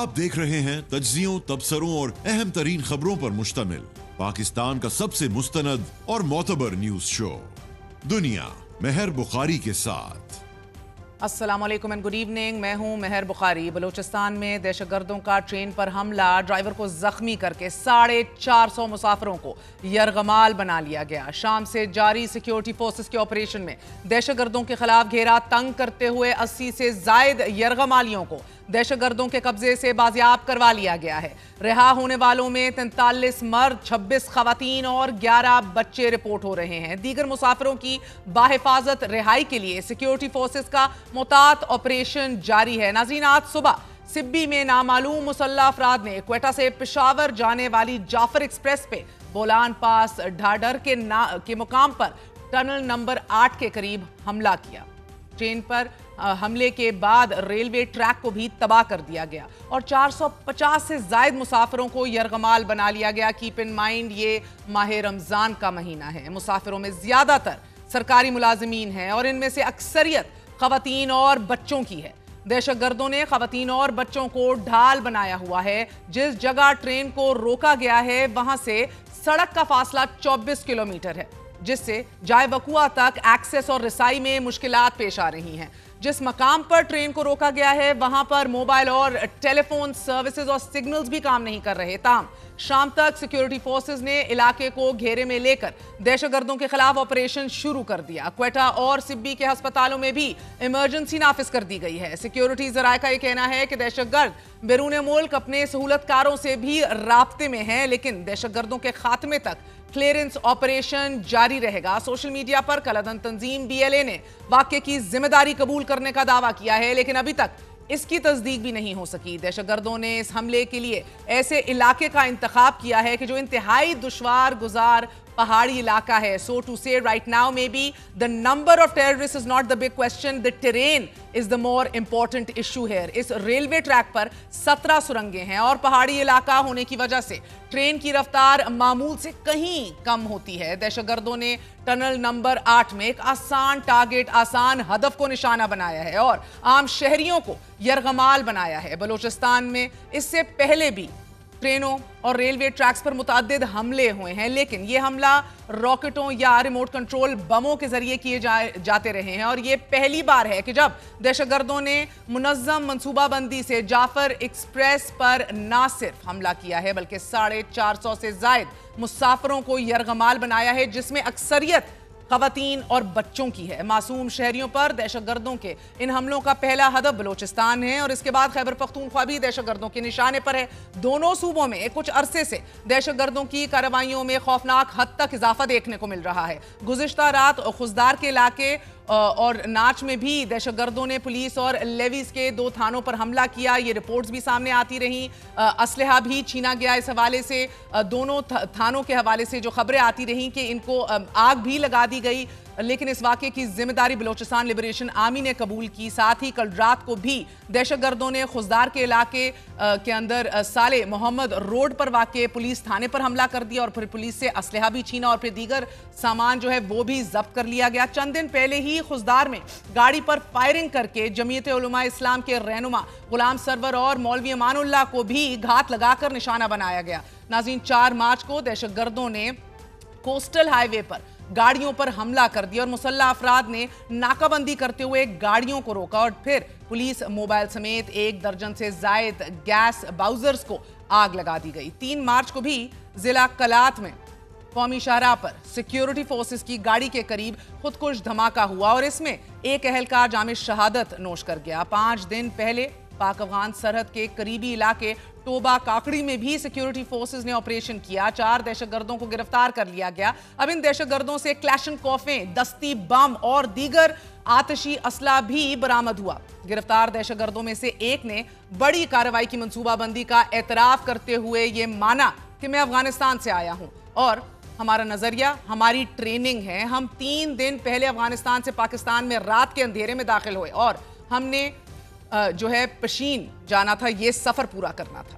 आप देख रहे हैं तज्जियों, तबसरों और अहम तरीन खबरों पर मुश्तमिल पाकिस्तान का सबसे मुस्तनद और मोतबर न्यूज शो दुनिया मेहर बुखारी के साथ। अस्सलाम वालेकुम एंड गुड इवनिंग। मैं हूं मेहर बुखारी। बलूचिस्तान में दहशतगर्दों का ट्रेन पर हमला, ड्राइवर को जख्मी करके 450 मुसाफिरों को यरगमाल बना लिया गया। शाम से जारी सिक्योरिटी फोर्सेस के ऑपरेशन में दहशतगर्दों के खिलाफ घेरा तंग करते हुए 80 से जायद यरगमालियों को दहशतगर्दों के कब्जे से बाजियाब करवा लिया गया है। रिहा होने वालों में 43 मर्द, 26 खवातीन और 11 बच्चे रिपोर्ट हो रहे हैं। दीगर मुसाफिरों की बाहिफाजत रिहाई के लिए सिक्योरिटी फोर्सेस का मुतात ऑपरेशन जारी है। नाज़रीन, आज सुबह सिब्बी में नामालूम मुसल्लह अफराद ने क्वेटा से पेशावर जाने वाली जाफर एक्सप्रेस पे बोलान पास ढाडर के मुकाम पर टनल नंबर 8 के करीब हमला किया। ट्रेन पर हमले के बाद रेलवे ट्रैक को भी तबाह कर दिया गया और 450 से जायद मुसाफिरों को यरगमाल बना लिया गया। कीप इन माइंड, ये माह रमजान का महीना है। मुसाफिरों में ज्यादातर सरकारी मुलाजिमीन हैं और इनमें से अक्सरियत खवातीन और बच्चों की है। दहशतगर्दों ने खवातीन और बच्चों को ढाल बनाया हुआ है। जिस जगह ट्रेन को रोका गया है वहां से सड़क का फासला 24 किलोमीटर है, जिससे जाए वकुआ तक एक्सेस और रसाई में मुश्किलात पेश आ रही हैं। जिस मकाम पर ट्रेन को रोका गया है वहां पर मोबाइल और टेलीफोन सर्विसेज और सिग्नल्स भी काम नहीं कर रहे। ताम शाम तक सिक्योरिटी फोर्सेस ने इलाके को घेरे में लेकर दहशतगर्दों के खिलाफ ऑपरेशन शुरू कर दिया। क्वेटा और सिब्बी के अस्पतालों में भी इमरजेंसी नाफिज कर दी गई है। सिक्योरिटी जराये का यह कहना है कि दहशतगर्द बैरून मुल्क अपने सहूलतकारों से भी राब्ते में हैं, लेकिन दहशतगर्दों के खात्मे तक क्लियरेंस ऑपरेशन जारी रहेगा। सोशल मीडिया पर कलादन तंजीम BLA ने वाक़े की जिम्मेदारी कबूल करने का दावा किया है, लेकिन अभी तक इसकी तस्दीक भी नहीं हो सकी। दहशतगर्दों ने इस हमले के लिए ऐसे इलाके का इंतखाब किया है कि जो इंतहाई दुश्वार गुजार पहाड़ी इलाका है। सो टू से right now may be the number of terrorist is not the big question, the terrain is the more important issue है। इस रेलवे ट्रैक पर 17 सुरंगें हैं और पहाड़ी इलाका होने की वजह से ट्रेन की रफ्तार मामूल से कहीं कम होती है। दहशतगर्दों ने टनल नंबर 8 में एक आसान टारगेट, आसान हदफ को निशाना बनाया है और आम शहरियों को यरगमाल बनाया है। बलूचिस्तान में इससे पहले भी ट्रेनों और रेलवे ट्रैक्स पर मुतअद्दिद हमले हुए हैं, लेकिन यह हमला रॉकेटों या रिमोट कंट्रोल बमों के जरिए किए जाते रहे हैं और यह पहली बार है कि जब दहशतगर्दों ने मुनज़्ज़म मनसूबाबंदी से जाफर एक्सप्रेस पर न सिर्फ हमला किया है बल्कि 450 से जायद मुसाफिरों को यरगमाल बनाया है, जिसमें अक्सरियत खवातीन और बच्चों की है। मासूम शहरियों पर दहशतगर्दों के इन हमलों का पहला हदफ बलूचिस्तान है और इसके बाद खैबर पख्तूनख्वा भी दहशतगर्दों के निशाने पर है। दोनों सूबों में कुछ अरसे से दहशतगर्दों की कार्रवाइयों में खौफनाक हद तक इजाफा देखने को मिल रहा है। गुज़िश्ता रात खुजदार के इलाके और नाच में भी दहशतगर्दों ने पुलिस और लेवीज के 2 थानों पर हमला किया। ये रिपोर्ट्स भी सामने आती रहीं। असलहा भी छीना गया। इस हवाले से दोनों थानों के हवाले से जो खबरें आती रहीं कि इनको आग भी लगा दी गई, लेकिन इस वाक़े की जिम्मेदारी बलूचिस्तान लिबरेशन आर्मी ने कबूल की। साथ ही कल रात को भी दहशतगर्दों ने खुजदार के इलाके के अंदर साले मोहम्मद रोड पर वाक़े पुलिस थाने पर हमला कर दिया और फिर पुलिस से असलहा भी छीना और फिर दीगर सामान जो है वो भी जब्त कर लिया गया। चंद दिन पहले ही खुजदार में गाड़ी पर फायरिंग करके जमीयत उलमा इस्लाम के रहनुमा गुलाम सरवर और मौलवी अमानुल्लाह को भी घात लगाकर निशाना बनाया गया। नाज़रीन, 4 मार्च को दहशतगर्दों ने कोस्टल हाईवे पर गाड़ियों पर हमला कर दिया और मुसल्लह अफराद ने नाकाबंदी करते हुए गाड़ियों को रोका और फिर पुलिस मोबाइल समेत 1 दर्जन से जायद गैस बाउजर्स को आग लगा दी गई। 3 मार्च को भी जिला कलात में कौमी शाहराह पर सिक्योरिटी फोर्सेस की गाड़ी के करीब खुदकुश धमाका हुआ और इसमें एक अहलकार जामे शहादत नोश कर गया। 5 दिन पहले पाक अफगान सरहद के करीबी इलाके टोबा काकड़ी में भी सिक्योरिटी फोर्सेस ने ऑपरेशन किया। 4 दहशतगर्दों को गिरफ्तार कर लिया गया। अब इन दहशतगर्दों से क्लैशनकोफें, दस्ती बम और दीगर आतिशी असला भी बरामद हुआ। गिरफ्तार दहशतगर्दों में से एक ने बड़ी कार्रवाई की मंसूबाबंदी का एतराफ करते हुए ये माना कि मैं अफगानिस्तान से आया हूं और हमारा नजरिया, हमारी ट्रेनिंग है। हम 3 दिन पहले अफगानिस्तान से पाकिस्तान में रात के अंधेरे में दाखिल हुए और हमने जो है पशीन जाना था, ये सफर पूरा करना था।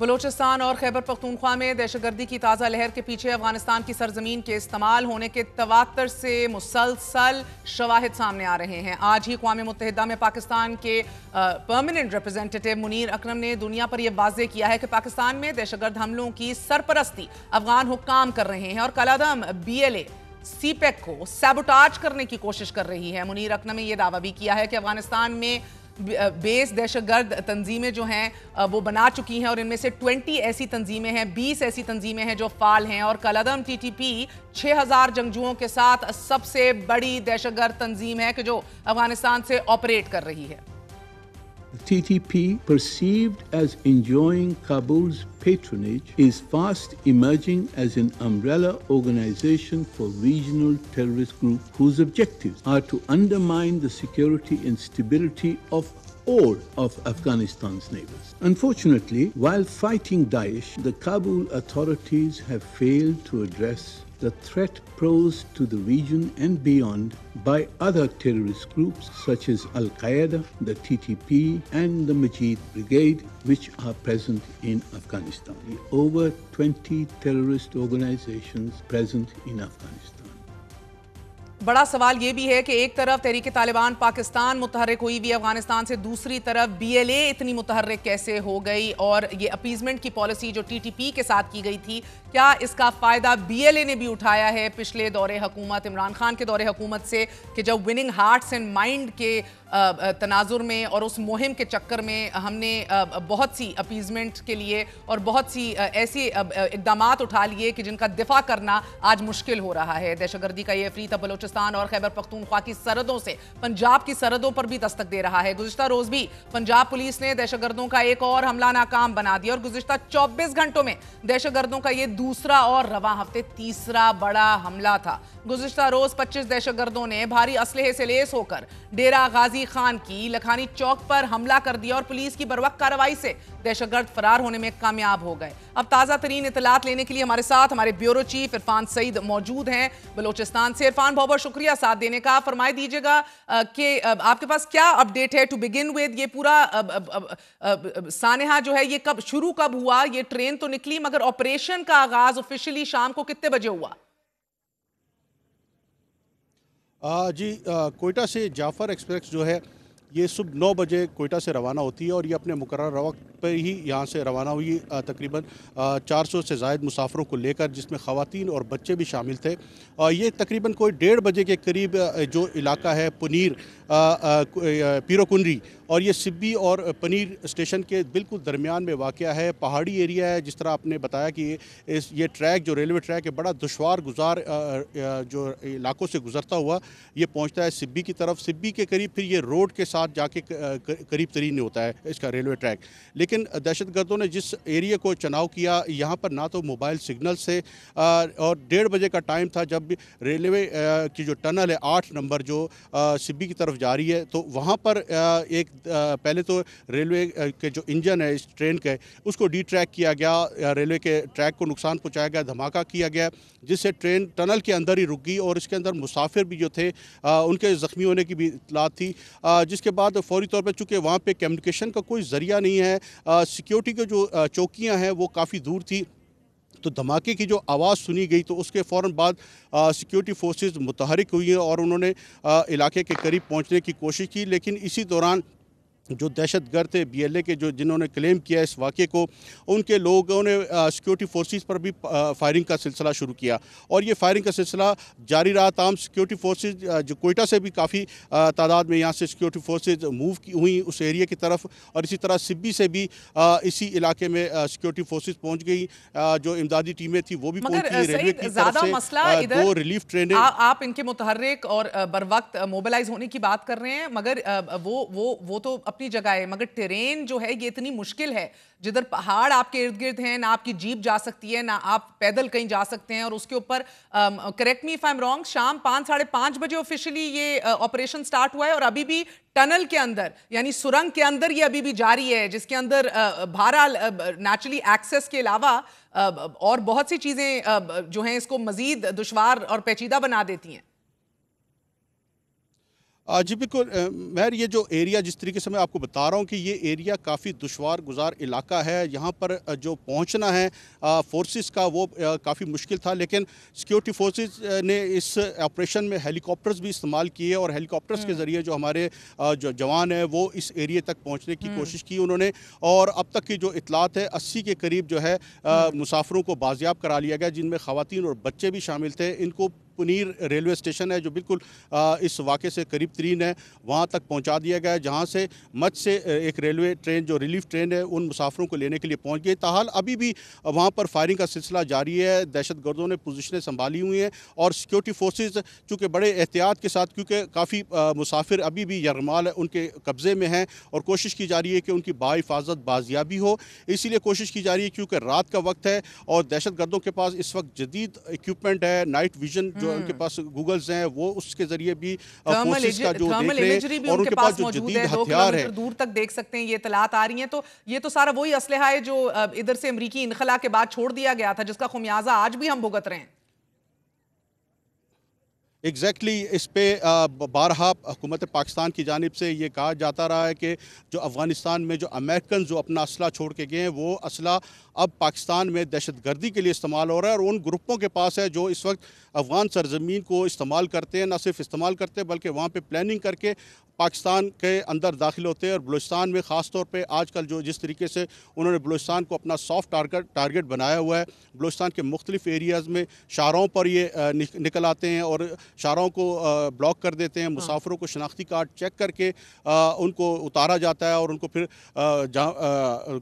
बलूचिस्तान और खैबर पख्तूनख्वा में दहशतगर्दी की ताज़ा लहर के पीछे अफगानिस्तान की सरजमीन के इस्तेमाल होने के तवातर से मुसलसल शवाहिद सामने आ रहे हैं। आज ही अक़वाम मुत्तहिदा में पाकिस्तान के परमानेंट रिप्रेजेंटेटिव मुनीर अकरम ने दुनिया पर यह वाज़ेह किया है कि पाकिस्तान में दहशतगर्द हमलों की सरपरस्ती अफगान हुक्काम कर रहे हैं और कलादम BLA CPEC को सैबोटाज करने की कोशिश कर रही है। मुनीर अकरम ने यह दावा भी किया है कि अफगानिस्तान में बेस दहशतगर्द तंजीमें जो हैं वो बना चुकी हैं और इनमें से 20 ऐसी तंजीमें हैं, 20 ऐसी तंजीमें हैं जो फाल हैं और कलादम TTP 6000 जंगजुओं के साथ सबसे बड़ी दहशतगर्द तंजीम है कि जो अफगानिस्तान से ऑपरेट कर रही है। The TTP, perceived as enjoying Kabul's patronage, is fast emerging as an umbrella organization for regional terrorist groups whose objectives are to undermine the security and stability of all of Afghanistan's neighbors. Unfortunately, while fighting Daesh, the Kabul authorities have failed to address the threat posed to the region and beyond by other terrorist groups such as Al-Qaeda, the TTP and the Majid Brigade, which are present in Afghanistan. Over 20 terrorist organizations present in Afghanistan. बड़ा सवाल ये भी है कि एक तरफ तहरीक तालिबान पाकिस्तान मुतहर्रिक हुई हुई अफगानिस्तान से, दूसरी तरफ BLA इतनी मुतहर्रिक कैसे हो गई और ये अपीजमेंट की पॉलिसी जो TTP के साथ की गई थी, क्या इसका फ़ायदा BLA ने भी उठाया है पिछले दौरे हुकूमत इमरान खान के दौरे हुकूमत से, कि जब विनिंग हार्ट्स एंड माइंड के तनाजुर में और उस मुहिम के चक्कर में हमने बहुत सी अपीजमेंट के लिए और बहुत सी ऐसी इकदाम उठा लिए कि जिनका दिफा करना आज मुश्किल हो रहा है। दहशतगर्दी का ये अफरीत अब बलूचिस्तान और खैबर पख्तूनख्वा की सरहदों से पंजाब की सरहदों पर भी दस्तक दे रहा है। गुज़िश्ता रोज भी पंजाब पुलिस ने दहशतगर्दों का एक और हमला नाकाम बना दिया और गुज़िश्ता 24 घंटों में दहशतगर्दों का ये दूसरा और रवां हफ्ते तीसरा बड़ा हमला था। गुज़िश्ता रोज 25 दहशतगर्दों ने भारी असलहे से लेस होकर डेरा गाजी खान की लखानी चौक पर हमला कर दिया और पुलिस की बरवक्त कार्रवाई से दहशतगर्द फरार होने में कामयाब हो गए। अब ताज़ा तरीन इतलात लेने के लिए हमारे साथ हमारे ब्यूरो चीफ इरफान सईद मौजूद हैं बलूचिस्तान से। इरफान, बहुत बहुत शुक्रिया साथ देने का। फरमाई दीजिएगा कि आपके पास क्या अपडेट है टू बिगिन विद, ये पूरा सानेहा जो है ये कब शुरू कब हुआ? ये ट्रेन तो निकली मगर ऑपरेशन का आगाज ऑफिशियली शाम को कितने बजे हुआ? जी, कोयटा से जाफर एक्सप्रेस जो है ये सुबह 9 बजे कोयटा से रवाना होती है और ये अपने मुकर्रर वक्त पर ही यहाँ से रवाना हुई तकरीबन 400 से ज़ायद मुसाफरों को लेकर, जिसमें ख़वातीन और बच्चे भी शामिल थे। ये तकरीबन कोई 1:30 बजे के करीब जो इलाका है पुनीर पीरोकुंडी और ये सिब्बी और पनीर स्टेशन के बिल्कुल दरमियान में वाक़या है। पहाड़ी एरिया है, जिस तरह आपने बताया कि ये ट्रैक जो रेलवे ट्रैक है बड़ा दुश्वार गुजार जो इलाकों से गुजरता हुआ ये पहुँचता है सिब्बी की तरफ। सिब्बी के करीब फिर ये रोड के साथ जाके करीब तरीन होता है इसका रेलवे ट्रैक। लेकिन दहशतगर्दों ने जिस एरिया को चुनाव किया, यहाँ पर ना तो मोबाइल सिग्नल से और 1:30 बजे का टाइम था जब रेलवे की जो टनल है 8 नंबर जो सिब्बी की तरफ जा रही है, तो वहाँ पर एक पहले तो रेलवे के जो इंजन है इस ट्रेन के उसको डिट्रैक किया गया, रेलवे के ट्रैक को नुकसान पहुँचाया गया, धमाका किया गया, जिससे ट्रेन टनल के अंदर ही रुक गई और इसके अंदर मुसाफिर भी जो थे उनके ज़ख्मी होने की भी इत्तलात थी। जिसके बाद फौरी तौर पर चूँकि वहाँ पे कम्युनिकेशन का कोई ज़रिया नहीं है, सिक्योरिटी के जो चौकियाँ हैं वो काफ़ी दूर थी, तो धमाके की जो आवाज़ सुनी गई तो उसके फ़ौरन बाद सिक्योरिटी फोर्सेस मुतहरिक हुई और उन्होंने इलाके के करीब पहुँचने की कोशिश की। लेकिन इसी दौरान जो दहशतगर्द थे BLA के जो जिन्होंने क्लेम किया इस वाक़े को, उनके लोगों ने सिक्योरिटी फोर्सेस पर भी फायरिंग का सिलसिला शुरू किया और ये फायरिंग का सिलसिला जारी रहा। तमाम सिक्योरिटी फोर्सेस जो कोयटा से भी काफ़ी तादाद में यहाँ से सिक्योरिटी फोर्सेस मूव हुई उस एरिया की तरफ और इसी तरह सिब्बी से भी इसी इलाके में सिक्योरिटी फोर्सेस पहुँच गई, जो इमदादी टीमें थी वो भी पहुँची। रेलवे की तरफ से 2 रिलीफ ट्रेनें, आप इनके मुतहर्रिक और बर वक्त मोबिलाइज होने की बात कर रहे हैं, मगर वो तो अपनी जगह है, मगर टेरेन जो है ये इतनी मुश्किल है, जिधर पहाड़ आपके इर्द गिर्द हैं, ना आपकी जीप जा सकती है, ना आप पैदल कहीं जा सकते हैं, और उसके ऊपर correct me if I am wrong, शाम 5-5:30 बजे ऑफिशियली ये ऑपरेशन स्टार्ट हुआ है, और अभी भी टनल के अंदर यानी सुरंग के अंदर ये अभी भी जारी है, जिसके अंदर बहरहाल नेचुरली एक्सेस के अलावा और बहुत सी चीजें जो हैं इसको मजीद दुश्वार और पेचीदा बना देती हैं। जी बिल्कुल महर, ये जो एरिया जिस तरीके से मैं आपको बता रहा हूँ कि ये एरिया काफ़ी दुश्वार गुजार इलाका है। यहाँ पर जो पहुँचना है फोर्सेस का वो काफ़ी मुश्किल था, लेकिन सिक्योरिटी फोर्सेस ने इस ऑपरेशन में हेलीकॉप्टर्स भी इस्तेमाल किए और हेलीकॉप्टर्स के ज़रिए जो हमारे जो जवान हैं वो इस एरिया तक पहुँचने की कोशिश की उन्होंने। और अब तक की जो इतलात है 80 के करीब जो है मुसाफिरों को बाजियाब करा लिया गया, जिनमें ख़वातीन और बच्चे भी शामिल थे। इनको पुनीर रेलवे स्टेशन है जो बिल्कुल इस वाक़े से करीब तरीन है, वहाँ तक पहुँचा दिया गया है, जहाँ से मच से एक रेलवे ट्रेन जो रिलीफ ट्रेन है उन मुसाफिरों को लेने के लिए पहुँच गई। ताहाल अभी भी वहाँ पर फायरिंग का सिलसिला जारी है, दहशतगर्दों ने पोजीशनें संभाली हुई हैं और सिक्योरिटी फोर्सेस चूँकि बड़े एहतियात के साथ, क्योंकि काफ़ी मुसाफिर अभी भी यरगमाल उनके कब्ज़े में हैं और कोशिश की जा रही है कि उनकी बाहिफाजत बाजियाबी हो, इसीलिए कोशिश की जा रही है क्योंकि रात का वक्त है और दहशतगर्दों के पास इस वक्त जदीद इक्विपमेंट है, नाइट विजन जो उनके पास गूगल्स हैं वो उसके जरिए भी फोर्सेस का जो देख रहे हैं और उनके पास जो जदीद हथियार है दूर तक देख सकते हैं, ये इतलात आ रही हैं। तो ये तो सारा वही असलहा है जो इधर से अमरीकी इनखला के बाद छोड़ दिया गया था, जिसका खुमियाजा आज भी हम भुगत रहे हैं। एग्जैक्टली इस पे बारहा हुकूमत पाकिस्तान की जानिब से ये कहा जाता रहा है कि जो अफ़गानिस्तान में जो अमेरिकन जो अपना असला छोड़ के गए हैं वो असला अब पाकिस्तान में दहशतगर्दी के लिए इस्तेमाल हो रहा है और उन ग्रुपों के पास है जो इस वक्त अफ़गान सरजमीन को इस्तेमाल करते हैं, न सिर्फ इस्तेमाल करते हैं बल्कि वहाँ पे प्लानिंग करके पाकिस्तान के अंदर दाखिल होते हैं। और बलूचिस्तान में ख़ास तौर पे आजकल जो जिस तरीके से उन्होंने बलूचिस्तान को अपना सॉफ्ट टारगेट बनाया हुआ है, बलूचिस्तान के मुख्तलिफ एरियाज़ में शाहराहों पर ये निकल आते हैं और शाहराहों को ब्लॉक कर देते हैं, मुसाफिरों को शनाख्ती कार्ड चेक करके उनको उतारा जाता है और उनको फिर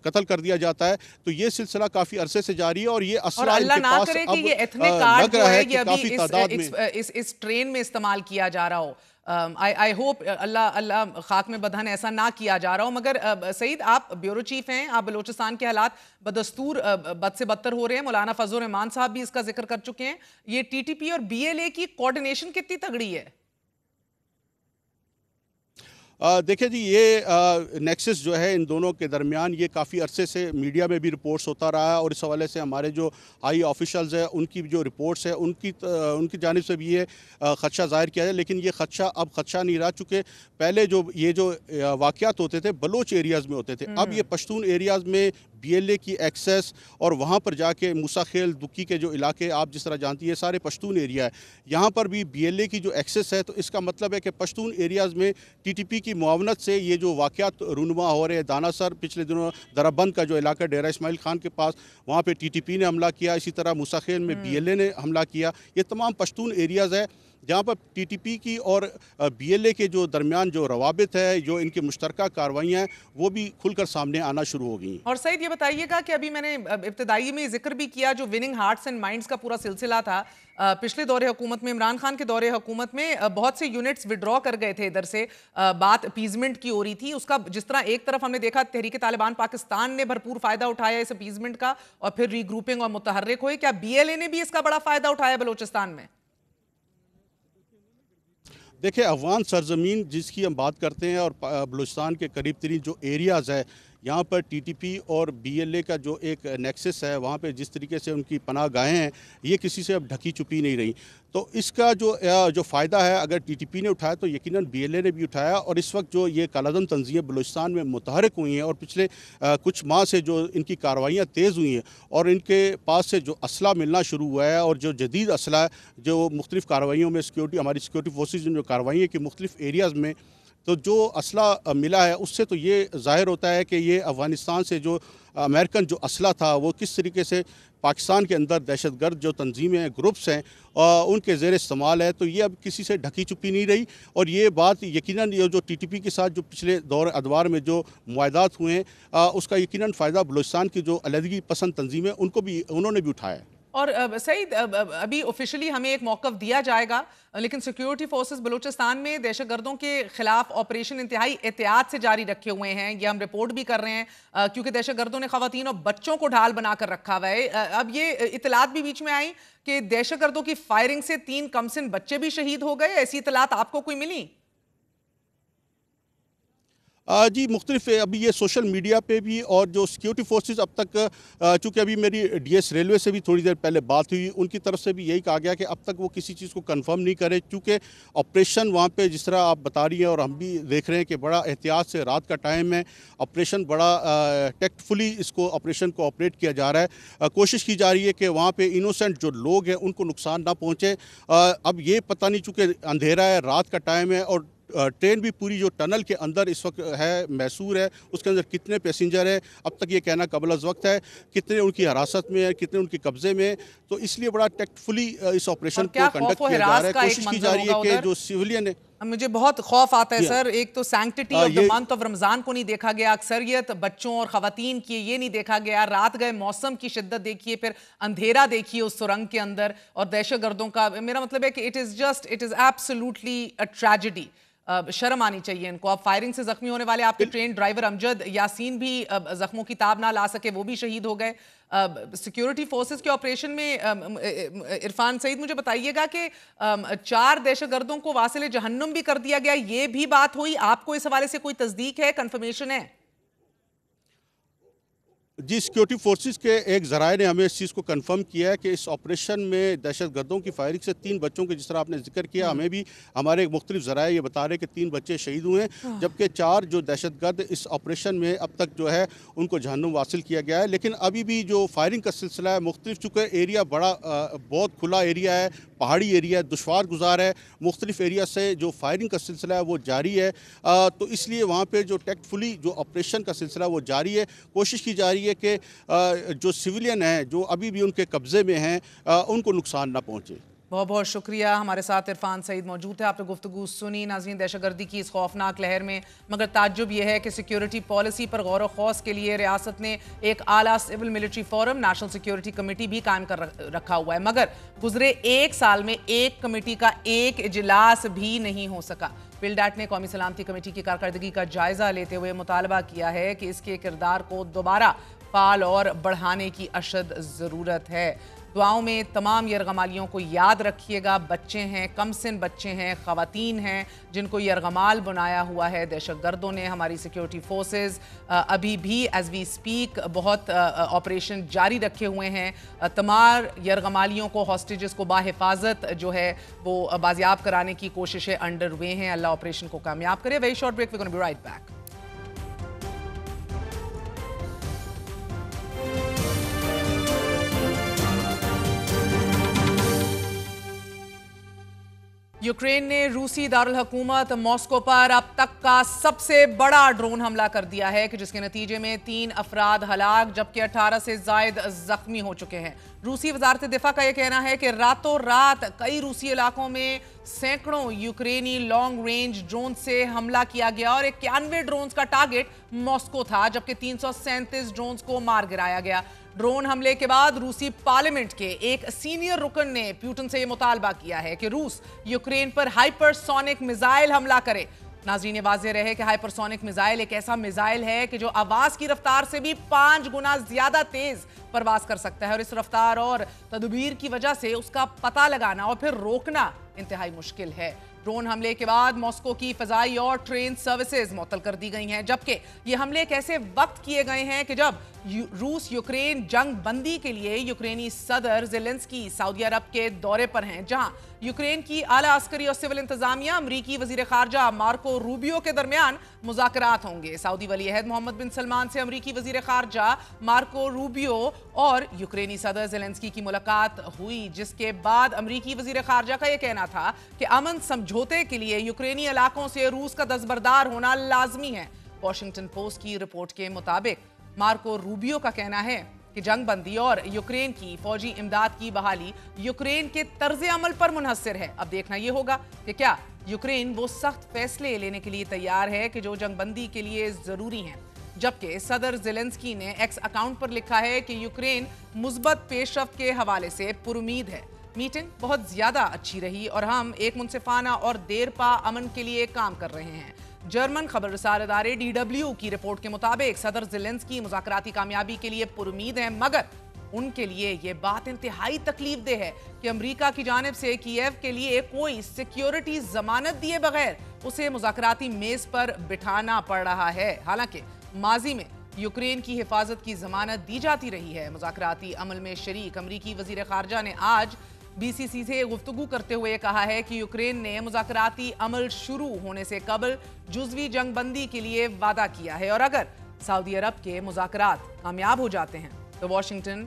कत्ल कर दिया जाता है। तो ये सिलसिला काफ़ी अरसे से जारी है और ये असला इनके पास अब लग रहा है कि काफ़ी तादाद में इस ट्रेन में इस्तेमाल किया जा रहा हो। आई होप अल्लाह खाक में बदहन ऐसा ना किया जा रहा हो। मगर सईद, आप ब्यूरो चीफ हैं, आप बलूचिस्तान के हालात बदस्तूर बद से बदतर हो रहे हैं। मौलाना फजल रहमान साहब भी इसका जिक्र कर चुके हैं। ये टीटीपी और बीएलए की कोऑर्डिनेशन कितनी तगड़ी है? देखिए जी, ये नेक्सस जो है इन दोनों के दरमियान ये काफ़ी अरसे से मीडिया में भी रिपोर्ट्स होता रहा है और इस हवाले से हमारे जो हाई ऑफिशल्स हैं उनकी जो रिपोर्ट्स है उनकी जानिब से भी ये ख़दशा ज़ाहिर किया है। लेकिन ये ख़दशा अब ख़दशा नहीं रहा, चूँकि पहले जो ये जो वाक़यात होते थे बलोच एरियाज़ में होते थे, अब ये पश्तून एरियाज़ में बीएलए की एक्सेस और वहाँ पर जाके मूसा खेल दुक्की के जो इलाके आप जिस तरह जानती है सारे पश्तून एरिया है, यहाँ पर भी बीएलए की जो एक्सेस है, तो इसका मतलब है कि पश्तून एरियाज़ में टीटीपी की मुआवनत से ये जो वाक़यात रूनुमा हो रहे हैं। दानासर पिछले दिनों दराबंद का जो इलाका डेरा इस्माइल खान के पास, वहाँ पर टीटीपी ने हमला किया, इसी तरह मूसा खेल में बीएलए ने हमला किया। ये तमाम पश्तून एरियाज़ है जहाँ पर टीटीपी की और बीएलए के जो दरमियान जो रवाबित है, जो इनकी मुश्तरका कार्रवाइयाँ हैं वो भी खुलकर सामने आना शुरू हो गई। और सईद, ये बताइएगा कि अभी मैंने इब्तिदाई में जिक्र भी किया जो विनिंग हार्ट्स एंड माइंड्स का पूरा सिलसिला था, पिछले दौरे हुकूमत में, इमरान खान के दौरे हुकूमत में बहुत से यूनिट्स विड्रॉ कर गए थे इधर से, बात अपीजमेंट की हो रही थी। उसका जिस तरह एक तरफ हमने देखा तहरीक तालिबान पाकिस्तान ने भरपूर फायदा उठाया इस अपीजमेंट का और फिर रीग्रुपिंग और मुतहर्रिक हुए, क्या बीएलए ने भी इसका बड़ा फायदा उठाया बलूचिस्तान में? देखिए, अफ़गान सरजमीन जिसकी हम बात करते हैं और बलूचिस्तान के करीब तरीन जो एरियाज़ है, यहाँ पर टीटीपी और बीएलए का जो एक नेक्सस है, वहाँ पे जिस तरीके से उनकी पनाह गाहें हैं, ये किसी से अब ढकी छुपी नहीं रही। तो इसका जो फ़ायदा है अगर टीटीपी ने उठाया तो यकीनन बीएलए ने भी उठाया। और इस वक्त जो ये कालादम तंजीमें बलूचिस्तान में मुतहरक हुई हैं और पिछले कुछ माह से जो इनकी कार्रवाइयाँ तेज़ हुई हैं और इनके पास से जो असला मिलना शुरू हुआ है और जो जदीद असला है, जो मुख्तलिफ़ कार्रवाइयों में हमारी सिक्योरिटी फोर्सेज ने जो कार्रवाइयाँ की मुख्तलिफ़ एरियाज़ में, तो जो असला मिला है उससे तो ये ज़ाहिर होता है कि ये अफ़गानिस्तान से जो अमेरिकन जो असला था वो किस तरीके से पाकिस्तान के अंदर दहशतगर्द जो तंजीमें ग्रुप्स हैं उनके ज़ेर इस्तेमाल है। तो ये अब किसी से ढकी छुपी नहीं रही और ये बात यकीनन ये जो टीटीपी के साथ जो पिछले दौर अदवार में जो मुआहदात हुए हैं उसका यकीनन फ़ायदा बलूचिस्तान की जो अलहदगी पसंद तंजीमें उन्होंने भी उठाया है। और सईद, अभी ऑफिशियली हमें एक मौक़िफ़ दिया जाएगा, लेकिन सिक्योरिटी फोर्सेस बलूचिस्तान में दहशतगर्दों के खिलाफ ऑपरेशन इंतहाई एहतियात से जारी रखे हुए हैं। ये हम रिपोर्ट भी कर रहे हैं, क्योंकि दहशतगर्दों ने ख़वातीन और बच्चों को ढाल बनाकर रखा हुआ है। अब ये इतलात भी बीच में आई कि दहशतगर्दों की फायरिंग से 3 कमसिन बच्चे भी शहीद हो गए। ऐसी इतलात आपको कोई मिली? जी, मुख्तलिफ अभी ये सोशल मीडिया पे भी और जो सिक्योरिटी फोर्सेस अब तक, चूँकि अभी मेरी डीएस रेलवे से भी थोड़ी देर पहले बात हुई, उनकी तरफ से भी यही कहा गया कि अब तक वो किसी चीज़ को कंफर्म नहीं करे, क्योंकि ऑपरेशन वहाँ पे जिस तरह आप बता रही हैं और हम भी देख रहे हैं कि बड़ा एहतियात से, रात का टाइम है, ऑपरेशन बड़ा टेक्टफुली इसको ऑपरेशन को ऑपरेट किया जा रहा है। कोशिश की जा रही है कि वहाँ पर इनोसेंट जो लोग हैं उनको नुकसान ना पहुँचे। अब ये पता नहीं, चूँकि अंधेरा है, रात का टाइम है और ट्रेन भी पूरी जो टनल के अंदर इस वक्त है मैसूर है, उसके अंदर कितने पैसेंजर है अब तक ये कहना कबल अज़ वक्त है, कितने उनकी हिरासत में है, कितने उनके कब्जे में, तो इसलिए बड़ा टेक्टफुली इस ऑपरेशन को कंडक्ट किया जा रहा है। कोशिश की जा रही है कि जो सिविलियन है, मुझे बहुत खौफ आता है सर। एक तो sanctity of the month of Ramzan को नहीं देखा गया, अक्सरियत बच्चों और खवातीन की ये नहीं देखा गया, रात गए मौसम की शिद्दत देखिए, फिर अंधेरा देखिए उस सुरंग के अंदर, और दहशतगर्दों का, मेरा मतलब है कि it is absolutely a tragedy. शर्म आनी चाहिए इनको। अब फायरिंग से जख्मी होने वाले आपके ट्रेन ड्राइवर अमजद यासीन भी जख्मों की ताब ना ला सके, वो भी शहीद हो गए। सिक्योरिटी फोर्सेस के ऑपरेशन में इरफान सईद, मुझे बताइएगा कि 4 दहशतगर्दों को वासिल जहन्नुम भी कर दिया गया, ये भी बात हुई, आपको इस हवाले से कोई तस्दीक है, कंफर्मेशन है? जी, सिक्योरिटी फोर्सेस के एक ज़राए ने हमें इस चीज़ को कंफर्म किया है कि इस ऑपरेशन में दहशतगर्दों की फायरिंग से 3 बच्चों के, जिस तरह आपने जिक्र किया, हमें भी हमारे मुख्तलिफ ज़राए ये बता रहे हैं कि 3 बच्चे शहीद हुए हैं, जबकि 4 जो दहशतगर्द इस ऑपरेशन में अब तक जो है उनको जहन्नुम वासिल किया गया है। लेकिन अभी भी जो फायरिंग का सिलसिला है, मुख्तलिफ, चूँकि एरिया बड़ा बहुत खुला एरिया है, पहाड़ी एरिया है, दुश्वार गुजार है, मुख्तलिफ एरिया से जो फायरिंग का सिलसिला है वो जारी है, तो इसलिए वहाँ पर जो टेक्टफुली जो ऑपरेशन का सिलसिला वो जारी है। कोशिश की जा रही है कि जो सिविलियन हैं जो अभी भी उनके कब्जे में हैं उनको नुकसान ना पहुंचे। बहुत बहुत शुक्रिया। हमारे साथ इरफान सईद मौजूद है। आपने गुफ्तगू सुनी नाज़रीन दहशतगर्दी की इस खौफनाक लहर में, मगर ताज्जुब यह है कि सिक्योरिटी पॉलिसी पर गौर व खौस के लिए रियासत ने एक आला civil military forum, national security committee भी कायम कर रखा हुआ है, मगर गुजरे 1 साल में एक कमेटी का एक इजलास भी नहीं हो सका। पिलडैट ने कौमी सलामती कमेटी की कारकर्दगी का जायजा लेते हुए मुतालबा किया है कि इसके किरदार को दोबारा फाल और बढ़ाने की अशद ज़रूरत है। दुआओं में तमाम यरगमालियों को याद रखिएगा। बच्चे हैं, कमसिन बच्चे हैं, ख़वातीन हैं जिनको यरगमाल बनाया हुआ है दहशतगर्दों ने। हमारी सिक्योरिटी फोर्सेस अभी भी एज वी स्पीक बहुत ऑपरेशन जारी रखे हुए हैं। तमाम यरगमालियों को, हॉस्टेजेस को बाहिफाजत जो है वो बाजियाब कराने की कोशिशें अंडर वे हैं। अल्लाह ऑपरेशन को कामयाब करे। Very short break, we gonna be right back. Ukraine ने रूसी दारुल हुकूमत मॉस्को पर अब तक का सबसे बड़ा ड्रोन हमला कर दिया है, कि जिसके नतीजे में 3 अफराद हलाक जबकि 18 से जायद जख्मी हो चुके हैं। रूसी वजारत दिफा का यह कहना है कि रातों रात कई रूसी इलाकों में सैकड़ों यूक्रेनी लॉन्ग रेंज ड्रोन से हमला किया गया और 91 ड्रोन का टारगेट मॉस्को था, जबकि 337 ड्रोन को मार गिराया गया। ड्रोन हमले के बाद रूसी पार्लियामेंट के एक सीनियर रुकन ने पुतिन से यह मुतालबा किया है कि रूस यूक्रेन पर हाइपरसोनिक मिसाइल हमला करे। नाज़रीन, ये वाज़ेह रहे कि हाइपरसोनिक मिसाइल एक ऐसा मिसाइल है कि जो आवाज की रफ्तार से भी 5 गुना ज्यादा तेज परवाज कर सकता है, और इस रफ्तार और तदबीर की वजह से उसका पता लगाना और फिर रोकना इंतहाई मुश्किल है। ड्रोन हमले के बाद मॉस्को की फजाई और ट्रेन सर्विसेज मुअत्तल कर दी गई हैं, जबकि ये हमले एक ऐसे वक्त किए गए हैं कि जब रूस यूक्रेन जंग बंदी के लिए यूक्रेनी सदर ज़ेलेंस्की सऊदी अरब के दौरे पर हैं, जहां यूक्रेन की आला अस्करी और सिविल इंतजामिया अमरीकी वजीर खारजा मार्को रूबियो के दरमियान मुज़ाकरात होंगे। सऊदी वली अहद मोहम्मद बिन सलमान से अमरीकी वजीर खारजा मार्को रूबियो और यूक्रेनी सदर ज़ेलेंस्की की मुलाकात हुई, जिसके बाद अमरीकी वजीर खारजा का यह कहना था कि अमन समझौते के लिए यूक्रेनी इलाकों से रूस का दस्तबरदार होना लाजमी है। वॉशिंगटन पोस्ट की रिपोर्ट के मुताबिक मार्को रूबियो का कहना है कि जंग बंदी और यूक्रेन की फौजी इमदाद की बहाली यूक्रेन के तर्ज अमल पर मुनहसर है। अब देखना यह होगा कि क्या यूक्रेन वो सख्त फैसले लेने के लिए तैयार है कि जो जंग बंदी के लिए जरूरी हैं। जबकि सदर ज़ेलेंस्की ने एक्स अकाउंट पर लिखा है कि यूक्रेन मुस्बत पेशरफ्त के हवाले से पुरुमीद है। मीटिंग बहुत ज्यादा अच्छी रही और हम एक मुनसिफाना और देरपा अमन के लिए काम कर रहे हैं। जर्मन खबरसार इदारे DW की रिपोर्ट के मुताबिक सदर ज़ेलेंस्की मुज़ाकराती कामयाबी के लिए पुरुमीद हैं, मगर उनके लिए ये बात इंतहाई तकलीफदेह है कि अमेरिका की जानिब से कीव के लिए कोई सिक्योरिटी जमानत दिए बगैर उसे मुज़ाकराती मेज पर बिठाना पड़ रहा है। हालांकि माजी में यूक्रेन की हिफाजत की जमानत दी जाती रही है। मुज़ाकराती अमल में शरीक अमरीकी वज़ीर ख़ारजा ने आज BCC से गुफ्तगू करते हुए कहा है कि यूक्रेन ने मुज़ाकराती अमल शुरू होने से कबल जुज़वी जंगबंदी के लिए वादा किया है और अगर सऊदी अरब के मुज़ाकरात कामयाब हो जाते हैं तो वाशिंगटन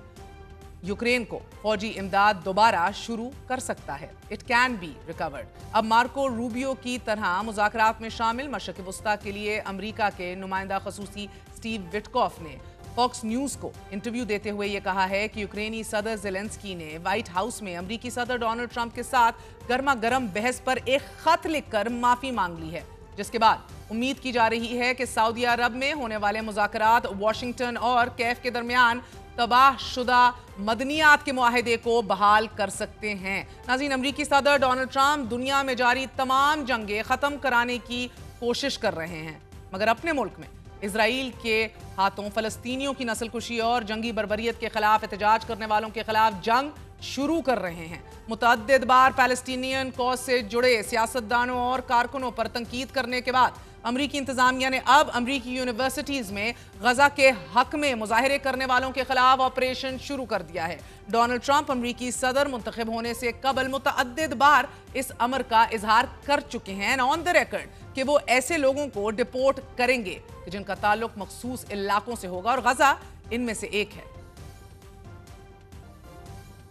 यूक्रेन को फौजी इमदाद दोबारा शुरू कर सकता है। It can be recovered. अब मार्को रूबियो की तरह मुज़ाकरात में शामिल मशरक़ वस्ता के लिए अमेरिका के नुमाइंदा खसूसी स्टीव विटकॉफ ने फॉक्स न्यूज़ को इंटरव्यू देते हुए यह कहा है कि यूक्रेनी सदर ज़ेलेंस्की ने व्हाइट हाउस में अमेरिकी सदर डोनाल्ड ट्रंप के साथ गर्मा गर्म बहस पर एक खत लिखकर माफी मांग ली है, जिसके बाद उम्मीद की जा रही है कि सऊदी अरब में होने वाले मुज़ाकरात वाशिंगटन और कैफ के दरमियान तबाहशुदा मदनियात के मुआहदे को बहाल कर सकते हैं। नाज़रीन, अमरीकी सदर डोनाल्ड ट्रंप दुनिया में जारी तमाम जंगें ख़त्म कराने की कोशिश कर रहे हैं, मगर अपने मुल्क में इजराइल के हाथों फ़लस्तीनियों की नस्लकुशी और जंगी बर्बरियत के खिलाफ एहतजाज करने वालों के खिलाफ जंग शुरू कर रहे हैं। मुतअद्दिद बार पैलेस्टीनियन कॉज से जुड़े सियासतदानों और कारकुनों पर तनकीद करने के बाद अमरीकी इंतजामिया ने अब अमरीकी यूनिवर्सिटीज में गजा के हक में मुजाहरे करने वालों के खिलाफ ऑपरेशन शुरू कर दिया है। डोनाल्ड ट्रंप अमरीकी सदर मुंतखब होने से कबल मुतअद्दिद बार इस अमर का इजहार कर चुके हैं ऑन द रिकॉर्ड कि वो ऐसे लोगों को डिपोर्ट करेंगे जिनका ताल्लुक मखसूस इलाकों से होगा और गजा इनमें से एक है।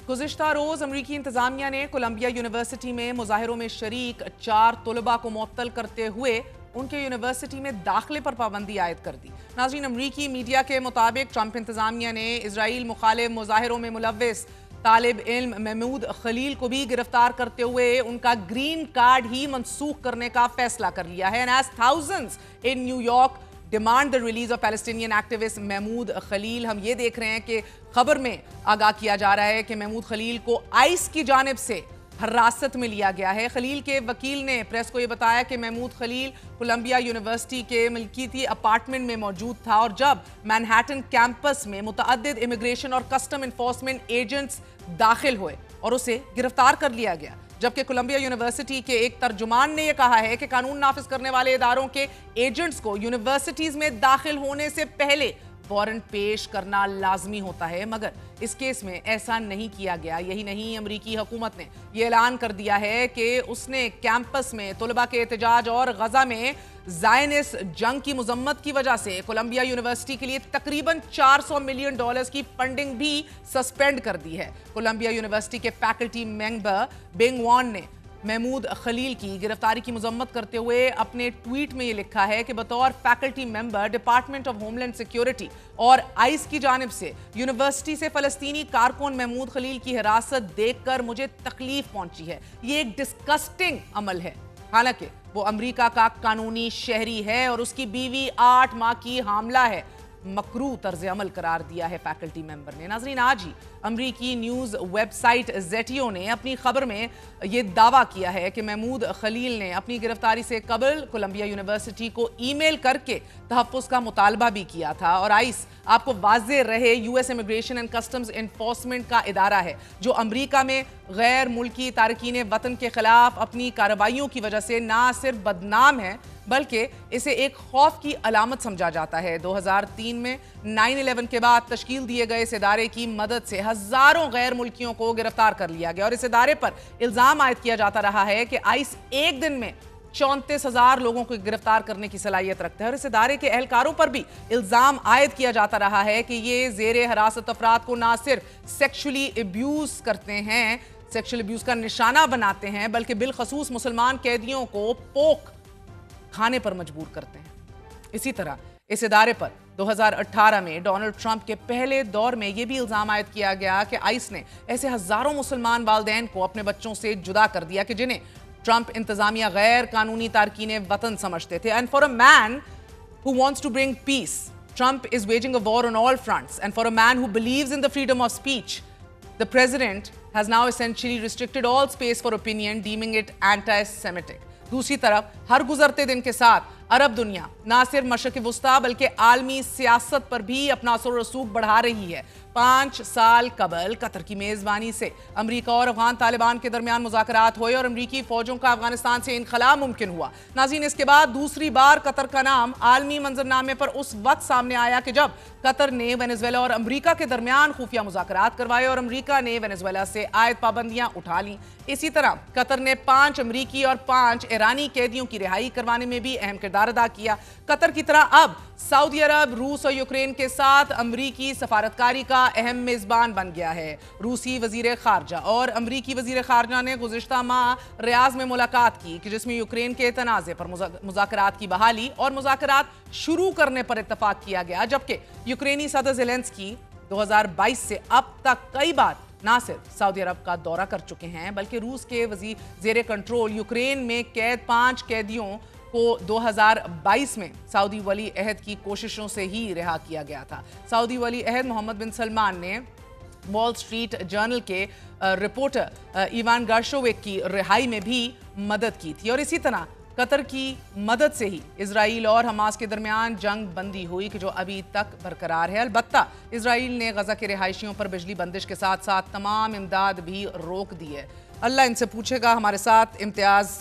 गुज़िश्ता रोज अमरीकी इंतजामिया ने कोलंबिया यूनिवर्सिटी में मुजाहिरों में शरीक 4 तुलबा को मुअत्तल करते हुए उनके यूनिवर्सिटी में दाखिले पर पाबंदी आयद कर दी। नाज़रीन, अमरीकी मीडिया के मुताबिक ट्रंप इंतजामिया ने इजराइल मुखालिफ मुजाहिरों में मुलव्विस तालिब इल्म महमूद खलील को भी गिरफ्तार करते हुए उनका ग्रीन कार्ड ही मनसूख करने का फैसला कर लिया है। And as thousands in New York demand the release of Palestinian activist Mahmoud Khalil, हम ये देख रहे हैं कि खबर में आगाह किया जा रहा है कि महमूद खलील को आइस की जानिब से हिरासत में लिया गया है। खलील के वकील ने प्रेस को यह बताया कि महमूद खलील कोलंबिया यूनिवर्सिटी के मिल्कियती अपार्टमेंट में मौजूद था और जब मैनहट्टन कैंपस में मुतअद्दिद इमिग्रेशन और कस्टम इन्फोर्समेंट एजेंट्स दाखिल हुए और उसे गिरफ्तार कर लिया गया। जबकि कोलंबिया यूनिवर्सिटी के एक तर्जुमान ने यह कहा है कि कानून नाफिज करने वाले इदारों के एजेंट्स को यूनिवर्सिटीज में दाखिल होने से पहले वारंट पेश करना लाजमी होता है, मगर इस केस में ऐसा नहीं किया गया। यही नहीं, अमरीकी हुकूमत ने यह ऐलान कर दिया है कि उसने कैंपस में तुलबा के एहतजाज और गजा में ज़ायनिस्ट जंग की मजम्मत की वजह से कोलंबिया यूनिवर्सिटी के लिए तकरीबन $400 मिलियन की फंडिंग भी सस्पेंड कर दी है। कोलंबिया यूनिवर्सिटी के फैकल्टी मेंबर बिंग वॉन ने महमूद खलील की गिरफ्तारी की मजम्मत करते हुए अपने ट्वीट में ये लिखा है कि बतौर faculty member department of homeland security और आइस की जानिब से यूनिवर्सिटी से फलस्तीनी कारकुन महमूद खलील की हिरासत देखकर मुझे तकलीफ पहुंची है। ये एक डिस्कस्टिंग अमल है। हालांकि वो अमेरिका का कानूनी शहरी है और उसकी बीवी 8 माह की हामला है। मकरू तर्ज अमल करार दिया है फैकल्टी मेंबर ने। नाजरीन, आज ही अमरीकी न्यूज़ वेबसाइट जेटियो ने अपनी खबर में यह दावा किया है कि महमूद खलील ने अपनी गिरफ्तारी से कबल कोलंबिया यूनिवर्सिटी को ईमेल करके तहफ़्फ़ुज़ का मुतालबा भी किया था और आइस, आपको वाज़ेह रहे, US immigration and customs enforcement का इदारा है जो अमरीका में गैर मुल्की तारकीन वतन के खिलाफ अपनी कार्रवाइयों की वजह से ना सिर्फ बदनाम है बल्कि इसे एक खौफ की अलामत समझा जाता है। 2003 में 9/11 के बाद तश्कील दिए गए इस इदारे की मदद से हजारों गैर मुल्कियों को गिरफ्तार कर लिया गया और इस इदारे पर इल्जाम आयद किया जाता रहा है कि आइस एक दिन में 34,000 लोगों को गिरफ्तार करने की सलाहियत रखता है और इस इदारे के एहलकारों पर भी इल्जाम आयद किया जाता रहा है कि ये जेरे हिरासत अफराद को ना सिर्फ सेक्शुअली अब्यूज करते हैं, सेक्शुअल अब्यूज का निशाना बनाते हैं, बल्कि बिलखसूस मुसलमान कैदियों को पोक खाने पर मजबूर करते हैं। इसी तरह इस इदारे पर 2018 में डोनाल्ड ट्रंप के पहले दौर में यह भी इल्जाम आयद किया गया कि आइस ने ऐसे हजारों मुसलमान वालिदैन को अपने बच्चों से जुदा कर दिया कि जिन्हें ट्रंप इंतजामिया गैर कानूनी तारकीन वतन समझते थे। And for a man who wants to bring peace Trump is waging a war on all fronts, and for a man who believes in the freedom of speech, the president has now essentially restricted all space for opinion, deeming it anti-Semitic. दूसरी तरफ हर गुजरते दिन के साथ अरब दुनिया ना सिर्फ मशरक़ वुस्ता बल्कि आलमी सियासत पर भी अपना असर रसूख बढ़ा रही है। 5 साल कबल कतर की मेज़बानी से अमरीका और अफगान तालिबान के दरमियान मुज़ाकरात हुए और अमरीकी फ़ौजों का अफगानिस्तान से इनखला मुमकिन हुआ। नाज़रीन, इसके बाद दूसरी बार कतर का नाम आलमी मंजरनामे पर उस वक्त सामने आया कि जब कतर ने वेनेजुएला और अमरीका के दरमियान खुफिया मुज़ाकरात करवाए और अमरीका ने वेनेजुएला से आयद पाबंदियां उठा लीं। इसी तरह कतर ने 5 अमरीकी और 5 ईरानी कैदियों की रिहाई करवाने में भी अहम किरदार अदा किया। कतर की तरह अब सऊदी अरब, रूस और यूक्रेन के साथ अमरीकी सफारतकारी का अहम मेजबान बन गया है। रूसी वजीर खारजा और अमरीकी वजीर खारजा ने गुज़िश्ता माह रियाज में मुलाकात की कि जिसमें यूक्रेन के तनाज़े पर मुज़ाकरात की बहाली और मुज़ाकरात शुरू करने पर इत्तफाक किया गया, जबकि यूक्रेनी सदर ज़ेलेंस्की 2022 से अब तक कई बार ना सिर्फ सऊदी अरब का दौरा कर चुके हैं बल्कि रूस के ज़ेरे कंट्रोल यूक्रेन में कैद 5 कैदियों को 2022 में सऊदी वली अहद की कोशिशों से ही रिहा किया गया था। सऊदी वली अहद मोहम्मद बिन सलमान ने वॉल स्ट्रीट जर्नल के रिपोर्टर इवान गार्शोविक की रिहाई में भी मदद की थी और इसी तरह कतर की मदद से ही इजराइल और हमास के दरमियान जंग बंदी हुई कि जो अभी तक बरकरार है। अलबत्ता इजराइल ने गजा के रिहायशियों पर बिजली बंदिश के साथ साथ तमाम इमदाद भी रोक दी है। अल्लाह इनसे पूछेगा। हमारे साथ इम्तियाज़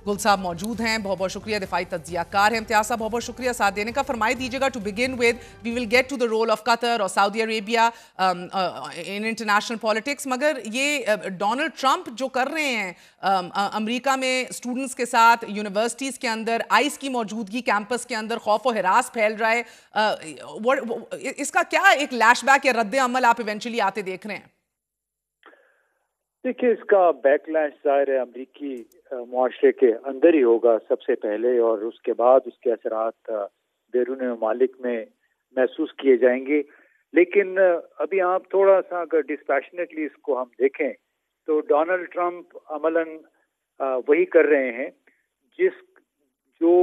गुल साहब मौजूद हैं, बहुत बहुत शुक्रिया, दिफाई तज्जियाकार हैं। इम्तियाज़ साहब बहुत बहुत शुक्रिया साथ देने का। फरमाई दीजिएगा, to begin with we will get to the role of Qatar और Saudi Arabia in international politics, मगर ये डोनाल्ड ट्रंप जो कर रहे हैं अमेरिका में स्टूडेंट्स के साथ, यूनिवर्सिटीज़ के अंदर आइस की मौजूदगी, कैंपस के अंदर खौफ व हिरास फैल रहा है, इसका क्या एक लैशबैक या रद्द अमल आप इवेंचुअली आते देख रहे हैं? देखिए, इसका बैकलैश ज़ाहिर है अमरीकी मुआशरे के अंदर ही होगा सबसे पहले, और उसके बाद उसके असरात बैरून ममालिक में महसूस किए जाएंगे। लेकिन अभी आप थोड़ा सा अगर डिस्पैशनेटली इसको हम देखें तो डोनाल्ड ट्रंप अमलन वही कर रहे हैं जो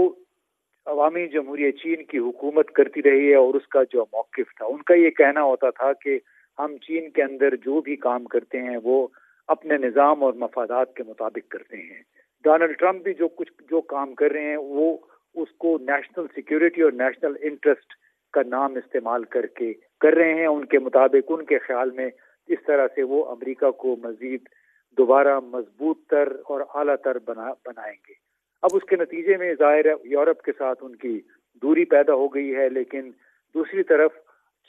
अवामी जमहूरियत चीन की हुकूमत करती रही है और उसका जो मौक़िफ़ था। उनका ये कहना होता था कि हम चीन के अंदर जो भी काम करते हैं वो अपने निज़ाम और मफादात के मुताबिक करते हैं। डोनाल्ड ट्रंप भी जो काम कर रहे हैं वो उसको नेशनल सिक्योरिटी और नेशनल इंटरेस्ट का नाम इस्तेमाल करके कर रहे हैं। उनके मुताबिक, उनके ख्याल में इस तरह से वो अमेरिका को मजीद दोबारा मजबूत तर और आला तर बनाएंगे। अब उसके नतीजे में ज़ाहिर है यूरोप के साथ उनकी दूरी पैदा हो गई है, लेकिन दूसरी तरफ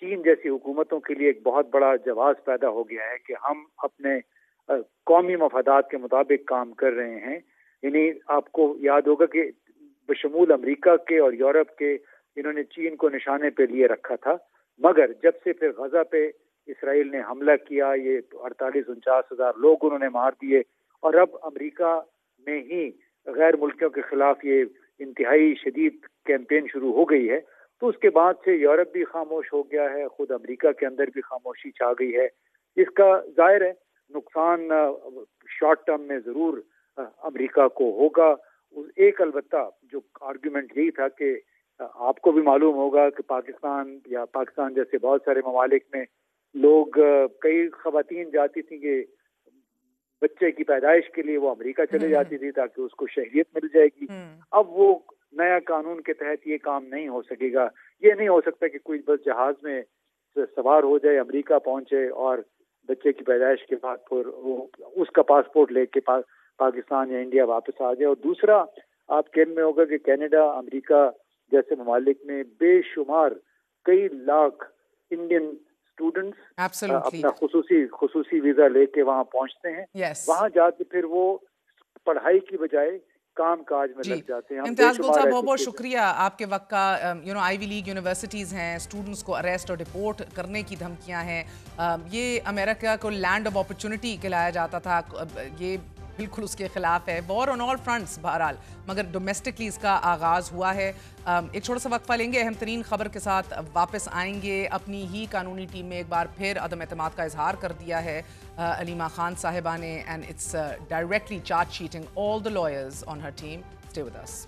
चीन जैसी हुकूमतों के लिए एक बहुत बड़ा जवाब पैदा हो गया है कि हम अपने कौमी मफादात के मुताबिक काम कर रहे हैं। यानी आपको याद होगा कि बशमूल अमेरिका के और यूरोप के इन्होंने चीन को निशाने पे लिए रखा था, मगर जब से फिर गजा पे इसराइल ने हमला किया, ये 48-49 हज़ार लोग उन्होंने मार दिए और अब अमेरिका में ही गैर मुल्कियों के खिलाफ ये इंतहाई शदीद कैंपेन शुरू हो गई है, तो उसके बाद से यूरोप भी खामोश हो गया है, खुद अमेरिका के अंदर भी खामोशी छा गई है। इसका जाहिर है नुकसान शॉर्ट टर्म में जरूर अमेरिका को होगा। एक अलबत्ता जो आर्गुमेंट यही था कि आपको भी मालूम होगा कि पाकिस्तान जैसे बहुत सारे ममालिक में लोग, कई खवातीन जाती थी कि बच्चे की पैदाइश के लिए वो अमेरिका चले जाती थी ताकि उसको शहरियत मिल जाएगी। अब वो नया कानून के तहत ये काम नहीं हो सकेगा। ये नहीं हो सकता कि कोई बस जहाज में सवार हो जाए, अमेरिका पहुंचे और बच्चे की पैदाइश के बाद फिर वो उसका पासपोर्ट लेके पाकिस्तान या इंडिया वापस आ जाए। और दूसरा, आप कहने में होगा कि कनाडा, अमेरिका जैसे ममालिक में बेशुमार कई लाख इंडियन स्टूडेंट्स अपना खुसूसी वीजा लेके वहाँ पहुँचते हैं। वहाँ जाके फिर वो पढ़ाई की बजाय काम काज में लग जाते हैं। इम्तियाज़ गुल साहब बहुत बहुत शुक्रिया आपके वक्त का। आईवी लीग यूनिवर्सिटीज़ हैं, स्टूडेंट्स को अरेस्ट और डिपोर्ट करने की धमकियां हैं। ये अमेरिका को लैंड ऑफ अपॉर्चुनिटी कहलाया जाता था, ये बिल्कुल उसके खिलाफ है। वॉर ऑन ऑल फ्रंट्स बहरहाल, मगर डोमेस्टिकली इसका आगाज़ हुआ है। एक छोटा सा वक्फा लेंगे, अहम तरीन खबर के साथ वापस आएंगे। अपनी ही कानूनी टीम में एक बार फिर अदम एतमाद का इजहार कर दिया है अलीमा खान साहिबा ने, and it's directly charge sheeting all the lawyers on her team. Stay with us.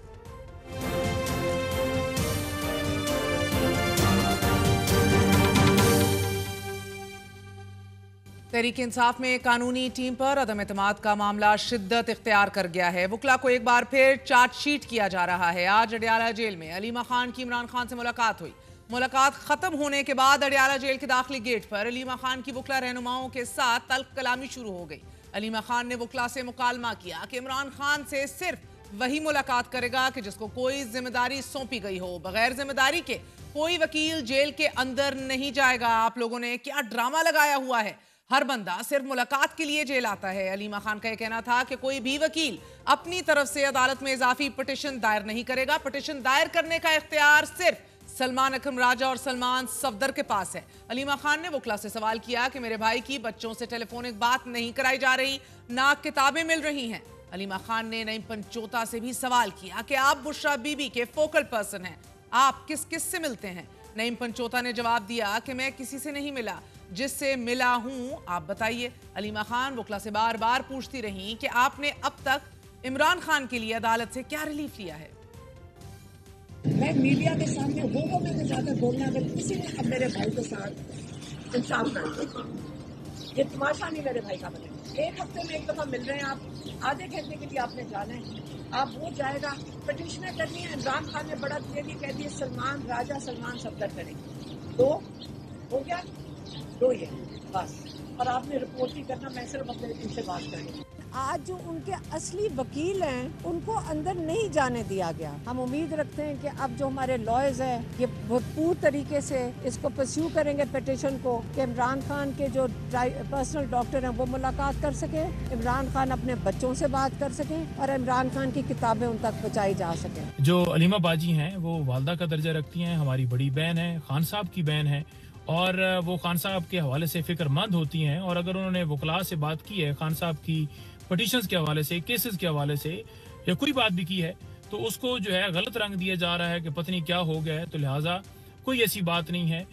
Tehreek Insaf में कानूनी टीम पर अदम एतमाद का मामला शिद्दत इख्तियार कर गया है। वकला को एक बार फिर चार्जशीट किया जा रहा है। आज अडियाला जेल में अलीमा खान की इमरान खान से मुलाकात हुई। मुलाकात खत्म होने के बाद अडियाला जेल के दाखिली गेट पर अलीमा खान की वकला रहनुमाओं के साथ तल्ख कलामी शुरू हो गई। अलीमा खान ने वकला से मुकालमा किया कि इमरान खान से सिर्फ वही मुलाकात करेगा कि जिसको कोई जिम्मेदारी सौंपी गई हो। बगैर जिम्मेदारी के कोई वकील जेल के अंदर नहीं जाएगा। आप लोगों ने क्या ड्रामा लगाया हुआ है। हर बंदा सिर्फ मुलाकात के लिए जेल आता है। अलीमा खान का यह कहना था कि कोई भी वकील अपनी तरफ से अदालत में इजाफी पिटीशन दायर नहीं करेगा। पिटीशन दायर करने का इख्तियार सिर्फ सलमान अकरम राजा और सलमान सफदर के पास है। अलीमा खान ने वकला से सवाल किया कि मेरे भाई की बच्चों से टेलीफोनिक बात नहीं कराई जा रही, ना किताबें मिल रही हैं। अलीमा खान ने नईम पंचोता से भी सवाल किया कि आप बुशरा बीबी के फोकल पर्सन हैं, आप किस किस से मिलते हैं। नईम पंचोता ने जवाब दिया कि मैं किसी से नहीं मिला, जिससे मिला हूं आप बताइए। अलीमा खान वकला से बार बार पूछती रही कि आपने अब तक इमरान खान के लिए अदालत से क्या रिलीफ लिया है। मैं मीडिया के सामने वो मैंने जाकर बोलना, अगर किसी ने अब मेरे भाई के साथ इंसाफ कर दिया, ये तमाशा नहीं मेरे भाई का बने। एक हफ्ते में एक दफा मिल रहे हैं, आप आधे घंटे के लिए आपने जाना है, आप वो जाएगा पिटीशनर करनी है। इमरान खान ने बड़ा क्लियरली कह दिया सलमान राजा सलमान सफदर करेंगे। तो हो गया, दो ये बस। और आपने रिपोर्ट ही करना, मैं सिर्फ अपने इनसे बात करेंगे। आज जो उनके असली वकील हैं उनको अंदर नहीं जाने दिया गया। हम उम्मीद रखते हैं कि अब जो हमारे लॉयर्स हैं ये भरपूर तरीके से इसको परस्यू करेंगे पिटीशन को, कि इमरान खान के जो पर्सनल डॉक्टर हैं वो मुलाकात कर सकें, इमरान खान अपने बच्चों से बात कर सकें और इमरान खान की किताबें उन तक पहुँचाई जा सकें। जो अलीमा बाजी हैं वो वालदा का दर्जा रखती हैं, हमारी बड़ी बहन है, खान साहब की बहन है, और वो खान साहब के हवाले से फिक्रमंद होती हैं। और अगर उन्होंने वकला से बात की है खान साहब की पिटीशंस के हवाले से, केसेस के हवाले से, या कोई बात भी की है, तो उसको जो है गलत रंग दिया जा रहा है कि पत्नी क्या हो गया है। तो लिहाजा कोई ऐसी बात नहीं है।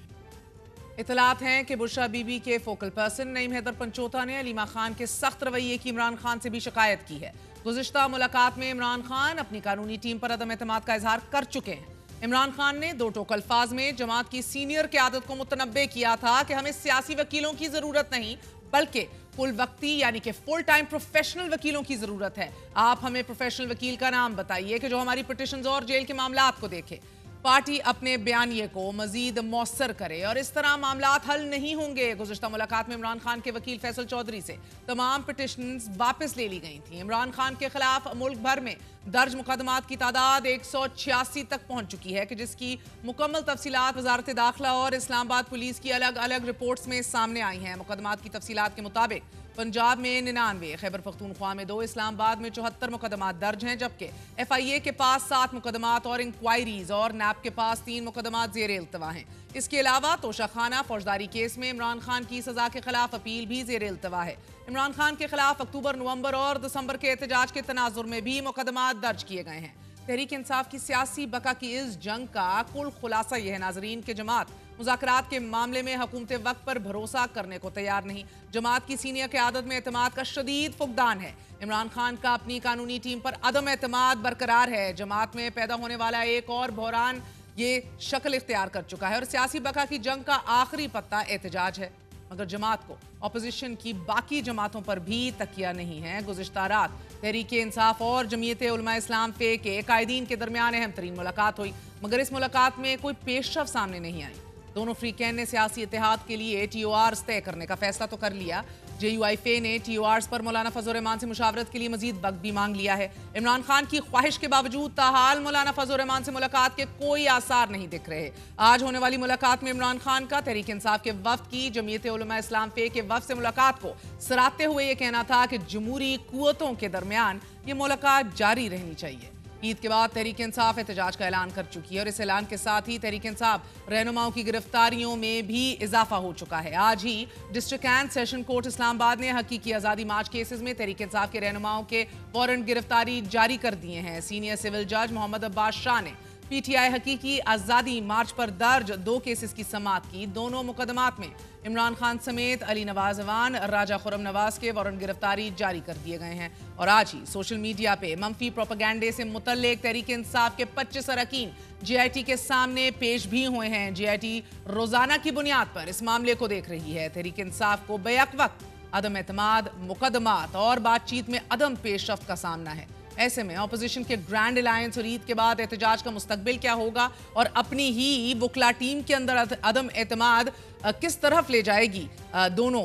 इतलात हैं कि बुशरा बीबी के फोकल पर्सन नईम हैदर पंचोता ने अलीमा खान के सख्त रवैये की इमरान खान से भी शिकायत की है। गुज़िश्ता मुलाकात में इमरान खान अपनी कानूनी टीम पर अदम एतमाद का इजहार कर चुके हैं। इमरान खान ने दो टोक अल्फाज में जमात की सीनियर क़यादत को मुतनब्बे किया था कि हमें सियासी वकीलों की जरूरत नहीं, बल्कि फुल वक्ती यानी कि फुल टाइम प्रोफेशनल वकीलों की जरूरत है। आप हमें प्रोफेशनल वकील का नाम बताइए कि जो हमारी पिटीशंस और जेल के मामलात को देखे। पार्टी अपने बयानिए को मजीद मौसर करे और इस तरह मामलात हल नहीं होंगे। गुज़िश्ता मुलाकात में इमरान खान के वकील फैसल चौधरी से तमाम पिटीशंस वापस ले ली गई थी। इमरान खान के खिलाफ मुल्क भर में दर्ज मुकदमात की तादाद 186 तक पहुंच चुकी है कि जिसकी मुकम्मल तफसीलात वजारत दाखिला और इस्लामाबाद पुलिस की अलग अलग रिपोर्ट्स में सामने आई हैं। मुकदमात की तफसीलात के मुताबिक पंजाब में 99, खैबर पख्तूनख्वा में 2, इस्लामाबाद में 74 मुकदमात दर्ज हैं, जबकि FIA के पास 7 मुकदमात और इंक्वायरीज और NAB के पास 3 मुकदमात ज़ेर इल्तवा हैं। इसके अलावा तोशाखाना फौजदारी केस में इमरान खान की सजा के खिलाफ अपील भी ज़ेर इल्तवा है। इमरान खान के खिलाफ अक्टूबर, नवंबर और दिसंबर के एहतजाज के तनाजुर में भी मुकदमात दर्ज किए गए हैं। तहरीक इंसाफ की सियासी बका की इस जंग का कुल खुलासा यह है नाजरीन के जमात मुज़ाकरात के मामले में हुकूमत वक्त पर भरोसा करने को तैयार नहीं। जमात की सीनियर क़यादत में एतमाद का शदीद फुकदान है। इमरान खान का अपनी कानूनी टीम पर अदम एतमाद बरकरार है। जमात में पैदा होने वाला एक और बहरान ये शक्ल इख्तियार कर चुका है और सियासी बका की जंग का आखिरी पत्ता एहतजाज है। मगर जमात को अपोजिशन की बाकी जमातों पर भी तकिया नहीं है। गुज़िश्ता रात तहरीक इंसाफ और जमीयत उलमा इस्लाम फ़े के कायदीन के दरमियान अहम तरीन मुलाकात हुई, मगर इस मुलाकात में कोई पेशरफ सामने नहीं आई। दोनों फ्रीकैन ने सियासी इत्तेहाद के लिए TORs तय करने का फैसला तो कर लिया। JUI ने TORs पर मौलाना फजल रहमान से मुशावरत के लिए मजीद वक्त भी मांग लिया है। इमरान खान की ख्वाहिश के बावजूद ताहाल मौलाना फजल रहमान से मुलाकात के कोई आसार नहीं दिख रहे। आज होने वाली मुलाकात में इमरान खान का तहरीक इंसाफ के वफ्द की जमीयत उलमा इस्लाम फ़े के वफ्द से मुलाकात को सराहते हुए ये कहना था कि जमहूरी कुव्वतों के दरमियान ये मुलाकात जारी रहनी चाहिए। ईद के बाद तहरीक इंसाफ एहतजाज का ऐलान कर चुकी है और इस ऐलान के साथ ही तहरीक इंसाफ रहनुमाओं की गिरफ्तारियों में भी इजाफा हो चुका है। आज ही district and session court Islamabad ने हकीकी आज़ादी मार्च केसेस में तहरीक इंसाफ के रहनुमाओं के वारंट गिरफ्तारी जारी कर दिए हैं। सीनियर सिविल जज मोहम्मद अब्बास शाह ने पीटीआई हकीकी आज़ादी मार्च पर दर्ज 2 केसेस की समाअत की। दोनों मुकदमात में इमरान खान समेत अली नवाज अवान, राजा खुर्रम नवाज के वारंट गिरफ्तारी जारी कर दिए गए हैं। और आज ही सोशल मीडिया पे मंफी प्रोपेगेंडे से मुतल्लिक तहरीक इंसाफ के 25 अरकान जीआईटी के सामने पेश भी हुए हैं। जीआईटी रोजाना की बुनियाद पर इस मामले को देख रही है। तहरीक इंसाफ को बेअक वक्त अदम एतमाद, मुकदमात और बातचीत में अदम पेशरफ्त का सामना है। ऐसे में अपोजिशन के ग्रैंड अलायंस और ईद के बाद एहतजाज का मुस्तकबिल क्या होगा और अपनी ही वुकला टीम के अंदर अदम एतमाद किस तरफ ले जाएगी दोनों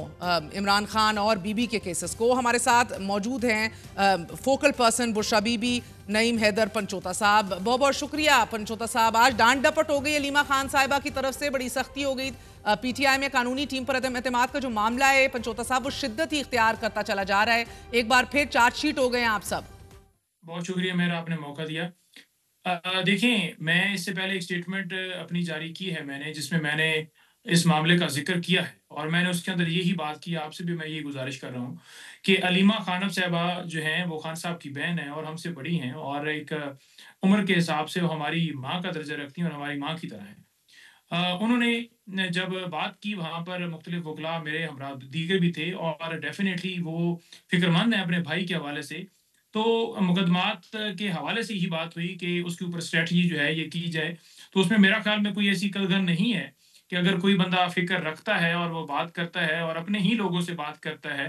इमरान खान और बीबी के केसेस को। हमारे साथ मौजूद हैं फोकल पर्सन बुशरा बीबी, नईम हैदर, पंचोता साहब। बहुत बहुत शुक्रिया पंचोता साहब। आज डांट डपट हो गई अलीमा खान साहिबा की तरफ से, बड़ी सख्ती हो गई। पीटीआई में कानूनी टीम पर अदम एतमाद का जो मामला है पंचोता साहब, वो शिद्दत ही इख्तियार करता चला जा रहा है। एक बार फिर चार्जशीट हो गए हैं आप सब। बहुत शुक्रिया मेरा, आपने मौका दिया। देखें, मैं इससे पहले एक स्टेटमेंट अपनी जारी की है मैंने, जिसमें मैंने इस मामले का जिक्र किया है और मैंने उसके अंदर यही बात की। आपसे भी मैं ये गुजारिश कर रहा हूँ कि अलीमा खानम साहिबा जो हैं वो खान साहब की बहन है और हमसे बड़ी हैं और एक उम्र के हिसाब से वो हमारी माँ का दर्जा रखती हैं और हमारी माँ की तरह हैं। उन्होंने जब बात की वहाँ पर मुख्तलिफ वकला मेरे हमरा दीगर भी थे और डेफिनेटली वो फिक्रमंद हैं अपने भाई के हवाले से। तो मुकदमात के हवाले से ही बात हुई कि उसके ऊपर स्ट्रेटजी जो है ये की जाए। तो उसमें मेरा ख्याल में कोई ऐसी कलगन नहीं है कि अगर कोई बंदा फिक्र रखता है और वो बात करता है और अपने ही लोगों से बात करता है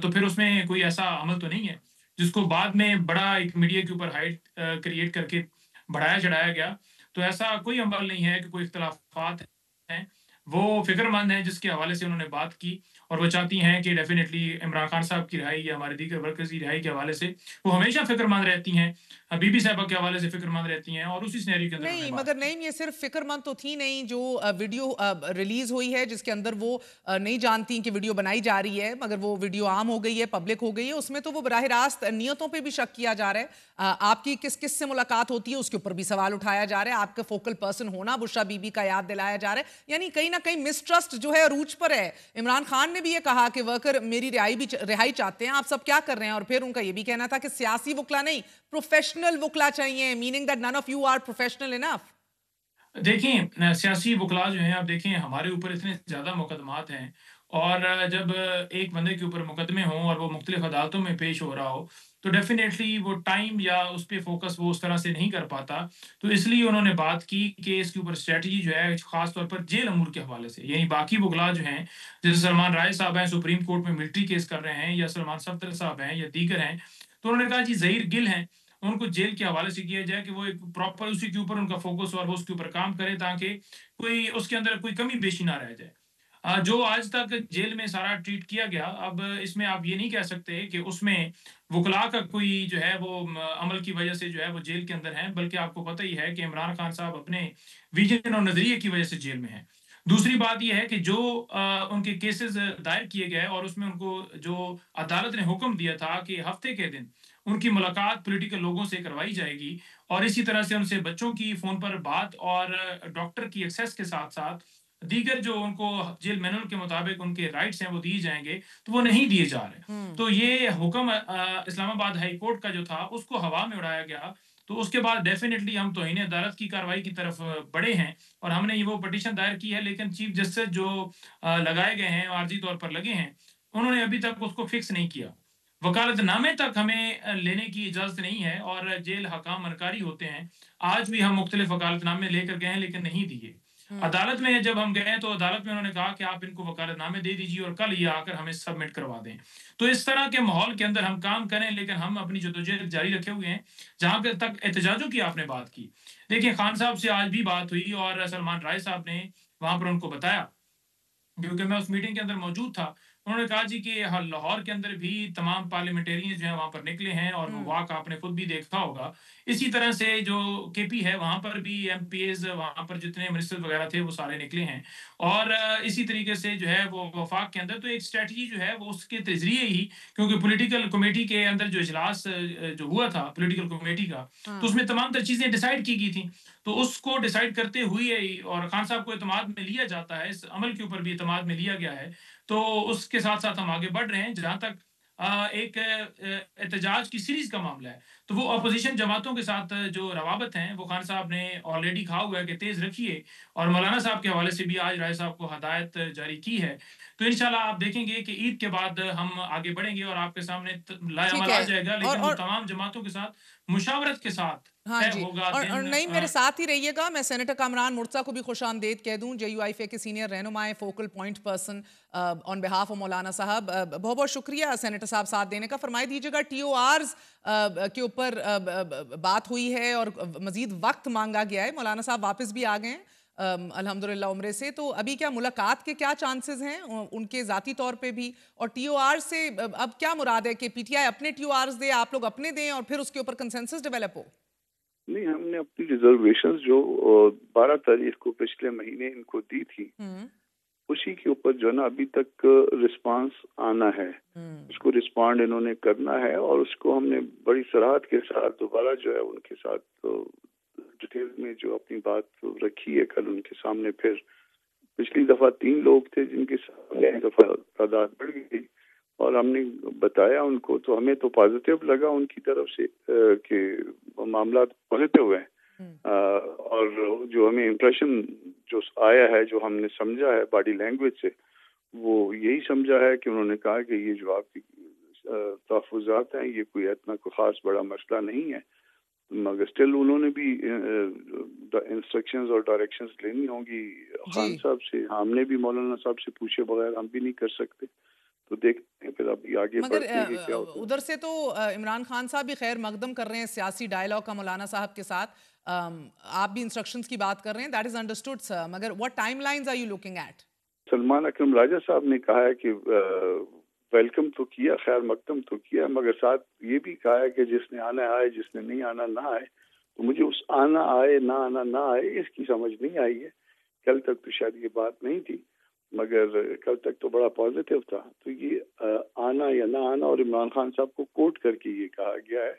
तो फिर उसमें कोई ऐसा अमल तो नहीं है जिसको बाद में बड़ा एक मीडिया के ऊपर हाइट क्रिएट करके बढ़ाया चढ़ाया गया। तो ऐसा कोई अमल नहीं है कि कोई इख्तलाफात हैं। वो फिक्रमंद हैं जिसके हवाले से उन्होंने बात की और वो चाहती हैं कि डेफिनेटली इमरान खान साहब की रिहाई या हमारे दीगर वर्कर्स की रिहाई के हवाले से वो हमेशा फिक्रमंद रहती हैं, बीबी साहबा के हवाले से फिक्रमंद रहती हैं और उसी सिनेरियो के अंदर नहीं, मगर नहीं, ये सिर्फ फिक्रमंद तो थी नहीं। जो वीडियो रिलीज हुई है जिसके अंदर वो नहीं जानती कि वीडियो बनाई जा रही है, मगर वो वीडियो आम हो गई है, पब्लिक हो गई है, उसमें तो वो बराह रास्त नियतों पर भी शक किया जा रहा है। आपकी किस किस से मुलाकात होती है उसके ऊपर भी सवाल उठाया जा रहा है। आपका फोकल पर्सन होना बुशरा बीबी का याद दिलाया जा रहा है। यानी कहीं ना कहीं मिसट्रस्ट जो है अरूज पर है। इमरान खान ने भी ये कहा कि वर्कर मेरी रिहाई चाहते हैं, आप सब क्या कर रहे हैं। और फिर उनका ये भी कहना था कि सियासी वकला नहीं, प्रोफेशनल वकला चाहिए, meaning that none of you are professional enough. देखें, सियासी वकला जो हैं, आप देखें हमारे ऊपर इतने ज़्यादा मुकदमात हैं और जब एक बंदे के ऊपर मुकदमे हों और वो मुख्तलिफ अदालतों में पेश हो रहा हो तो डेफिनेटली वो टाइम या उस पर फोकस वो उस तरह से नहीं कर पाता। तो इसलिए उन्होंने बात की कि इसके ऊपर स्ट्रेटजी जो है ख़ास तौर पर जेल अमूर के हवाले से, यानी बाकी वकला जो हैं जैसे सलमान राय साहब हैं सुप्रीम कोर्ट में मिलिट्री केस कर रहे हैं या सलमान सफ्दर साहब हैं या दीगर हैं, तो उन्होंने कहा जी ज़हीर गिल हैं, उनको जेल के हवाले से किया जाए कि वो एक प्रॉपर उसी के ऊपर उनका फोकस और वो उसके ऊपर काम करे ताकि कोई उसके अंदर कोई कमी पेशी ना रह जाए। जो आज तक जेल में सारा ट्रीट किया गया, अब इसमें आप ये नहीं कह सकते कि उसमें वकला का कोई जो है वो अमल की वजह से जो है वो जेल के अंदर है, बल्कि आपको पता ही है कि इमरान खान साहब अपने विजन और नजरिए की वजह से जेल में हैं। दूसरी बात यह है कि जो उनके केसेस दायर किए गए और उसमें उनको जो अदालत ने हुक्म दिया था कि हफ्ते के दिन उनकी मुलाकात पॉलिटिकल लोगों से करवाई जाएगी और इसी तरह से उनसे बच्चों की फोन पर बात और डॉक्टर की एक्सेस के साथ साथ दीगर जो उनको जेल मैनुअल के मुताबिक उनके राइट्स हैं वो दिए जाएंगे, तो वो नहीं दिए जा रहे। तो ये हुक्म इस्लामाबाद हाई कोर्ट का जो था उसको हवा में उड़ाया गया। तो उसके बाद डेफिनेटली हम तौहीन अदालत की कार्रवाई की तरफ बढ़े हैं और हमने ये वो पटिशन दायर की है, लेकिन चीफ जस्टिस जो लगाए गए हैं आर्जी तौर पर लगे हैं, उन्होंने अभी तक उसको फिक्स नहीं किया। वकालतनामे तक हमें लेने की इजाजत नहीं है और जेल हकाम मनकारी होते हैं। आज भी हम मुख्तलिफ वकालतनामे लेकर गए हैं लेकिन नहीं दिए। अदालत में जब हम गए तो अदालत में उन्होंने कहा कि आप इनको वकालतनामे दे दीजिए और कल ये आकर हमें सबमिट करवा दें। तो इस तरह के माहौल के अंदर हम काम करें, लेकिन हम अपनी जदोजहद जारी रखे हुए हैं। जहां तक एहतजाजों की आपने बात की, देखिए खान साहब से आज भी बात हुई और सलमान राय साहब ने वहां पर उनको बताया, क्योंकि मैं उस मीटिंग के अंदर मौजूद था। उन्होंने कहा जी कि लाहौर के अंदर भी तमाम पार्लियामेंटेरियंस जो हैं वहां पर निकले हैं और वो वाक आपने खुद भी देखा होगा। इसी तरह से जो केपी है वहां पर भी एमपीएस वहां पर जितने मिनिस्टर वगैरह थे वो सारे निकले हैं और इसी तरीके से जो है वो वफाक के अंदर तो एक स्ट्रेटजी जो है वो उसके जरिए ही, क्योंकि पॉलिटिकल कमेटी के अंदर जो इजलास जो हुआ था पॉलिटिकल कमेटी का, तो उसमें तमाम तर चीजें डिसाइड की गई थी। तो उसको डिसाइड करते हुए और खान साहब को एतमाद में लिया जाता है, इस अमल के ऊपर भी एतमाद में लिया गया है। तो उसके साथ साथ हम आगे बढ़ रहे हैं। जहां तक एक एहतजाज की सीरीज का मामला है। तो वो अपोजिशन जमातों के साथ जो रवाबत हैं वो खान साहब ने ऑलरेडी कहा हुआ है कि तेज़ रखिए, और मौलाना साहब के हवाले से भी आज राय साहब को हदायत जारी की है। तो इंशाल्लाह आप देखेंगे कि ईद के बाद हम आगे बढ़ेंगे और आपके सामने ठीक लाएअमल आ है। जाएगा, और लेकिन वो और तमाम जमातों के साथ मुशावरत के साथ हाँ तय जी, होगा और दिन। नहीं, मेरे साथ ही रहिएगा। मैं सेनेटर कामरान मुर्तज़ा को भी खुशामदीद कह दूं, JUIFA के सीनियर रहनुमाए, focal point person on behalf of मौलाना साहब। बहुत बहुत शुक्रिया सेनेटर साहब साथ देने का। फरमाई दीजिएगा, TORs के ऊपर बात हुई है और मजीद वक्त मांगा गया है। मौलाना साहब वापस भी आ गए हैं अल्हम्दुलिल्लाह उम्रे से। तो अभी क्या मुलाकात के क्या चांसेस हैं उनके ज़ाती तौर पे भी, और TOR से अब क्या मुराद है कि PTI अपने TORs दे, आप लोग अपने दें और फिर उसके ऊपर कंसेंसस डेवलप हो? नहीं, हमने अपनी रिजर्वेशंस जो 12 तारीख को पिछले महीने इनको दी थी, उसी के ऊपर जो है ना अभी तक रिस्पांस आना है, उसको रिस्पॉन्ड इन्होंने करना है, और उसको हमने बड़ी सराहत के साथ दोबारा जो है उनके साथ डिटेल में जो अपनी बात रखी है कल उनके सामने। फिर पिछली दफा 3 लोग थे जिनके सामने एक दफा तादाद बढ़ गई, और हमने बताया उनको, तो हमें तो पॉजिटिव लगा उनकी तरफ से कि मामला पॉजिटिव है। और जो हमें इम्प्रेशन जो आया है, जो हमने समझा है बॉडी लैंग्वेज से, वो यही समझा है कि उन्होंने कहा कि ये जो आपकी तहफ़्फ़ुज़ात हैं ये कोई इतना कोई ख़ास बड़ा मसला नहीं है, मगर स्टिल उन्होंने भी इंस्ट्रक्शंस और डायरेक्शंस लेनी होंगी खान साहब से। हमने भी मौलाना साहब से पूछे बगैर हम भी नहीं कर सकते, तो देखते हैं फिर अभी आगे बढ़ते हैं कि क्या होता है। उधर से तो इमरान खान साहब भी खैर मकदम कर रहे हैं सियासी डायलॉग का मौलाना साहब के साथ। आप भी इंस्ट्रक्शंस की बात कर रहे हैं, दैट इज अंडरस्टूड सर, मगर what timelines are you looking at? Salman Akram Raja साहब ने कहा है कि वेलकम तो किया, खैर मकदम तो किया, मगर साथ ये भी कहा है कि जिसने आना आए, जिसने नहीं आना ना आए। तो मुझे उस आना आए ना आना ना आए इसकी समझ नहीं आई है। कल तक तो शायद ये बात नहीं थी, मगर कल तक तो बड़ा पॉजिटिव था। तो ये आना या ना आना, और इमरान खान साहब को कोट करके ये कहा गया है,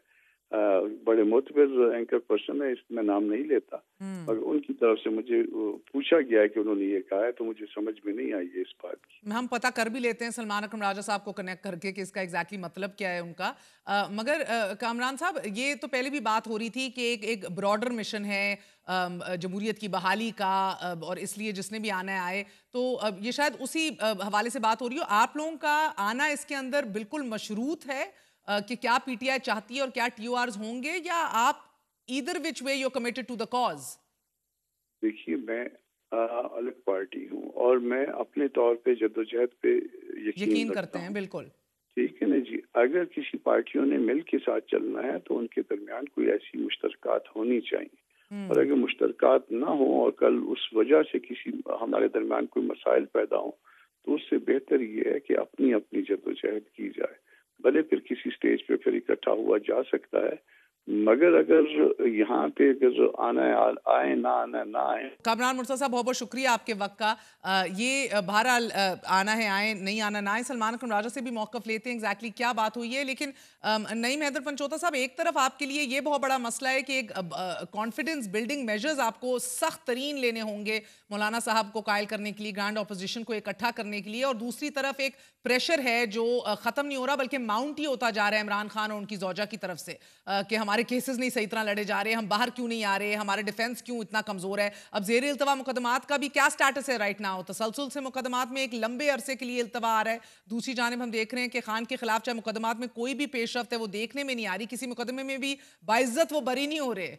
बड़े मोतबर एंकर पर्सन है, इसमें नाम नहीं लेता, मगर उनकी तरफ से मुझे पूछा गया है कि उन्होंने ये कहा है, तो मुझे समझ में नहीं आई है इस बात की। हम पता कर भी लेते हैं सलमान अकरम राजा साहब को कनेक्ट करके कि इसका एग्जैक्टली मतलब क्या है उनका। मगर कामरान साहब, ये तो पहले भी बात हो रही थी कि एक ब्रॉडर मिशन है जमहूरियत की बहाली का, और इसलिए जिसने भी आना है आए। तो ये शायद उसी हवाले से बात हो रही हो। आप लोगों का आना इसके अंदर बिल्कुल मशरूत है कि क्या PTI चाहती है और क्या TORs होंगे, या आप either which way you committed to the cause? देखिए, मैं अलग पार्टी हूँ और मैं अपने तौर पे जद्दोजहद पे यकीन करते हैं। बिल्कुल ठीक है ना जी। अगर किसी पार्टियों ने मिल के साथ चलना है तो उनके दरमियान कोई ऐसी मुश्तरकात होनी चाहिए, और अगर मुश्तरकात ना हो और कल उस वजह से किसी हमारे दरमियान कोई मसाइल पैदा हो, तो उससे बेहतर ये है कि अपनी अपनी जद्दोजहद की जाए। भले फिर किसी स्टेज पे फिर इकट्ठा हुआ जा सकता है, मगर अगर यहाँ पे अगर आना आए ना आना ना आए। कामरान मुर्तज़ा साहब, बहुत बहुत शुक्रिया आपके वक्त का। ये बहरहाल आना है आए, नहीं आना ना आए। सलमान अकरम राजा से भी मौक़िफ़ लेते हैं एग्जैक्टली क्या बात हुई है। लेकिन नईम हैदर पंचोता साहब, एक तरफ आपके लिए ये बहुत बड़ा मसला है कि एक कॉन्फिडेंस बिल्डिंग मेजर्स आपको सख्त तरीन लेने होंगे मौलाना साहब को कायल करने के लिए, ग्रैंड अपोजिशन को इकट्ठा करने के लिए, और दूसरी तरफ एक प्रेशर है जो ख़त्म नहीं हो रहा बल्कि माउंट ही होता जा रहा है इमरान खान और उनकी ज़ौजा की तरफ से कि हमारे केसेस नहीं सही तरह लड़े जा रहे, हम बाहर क्यों नहीं आ रहे, हमारे डिफेंस क्यों इतना कमजोर है। अब ज़ेर इल्तवा मुकदमात का भी क्या स्टेटस है राइट नाउ? तसलसल से मुकदमात में एक लंबे अरसे के लिए इल्तवा आ रहा है, दूसरी जानिब हम देख रहे हैं कि खान के खिलाफ चाहे मुकदमात में कोई भी पेशरफ्त है वो देखने में नहीं आ रही, किसी मुकदमे में भी बाइज्जत वो बरी नहीं हो रहे।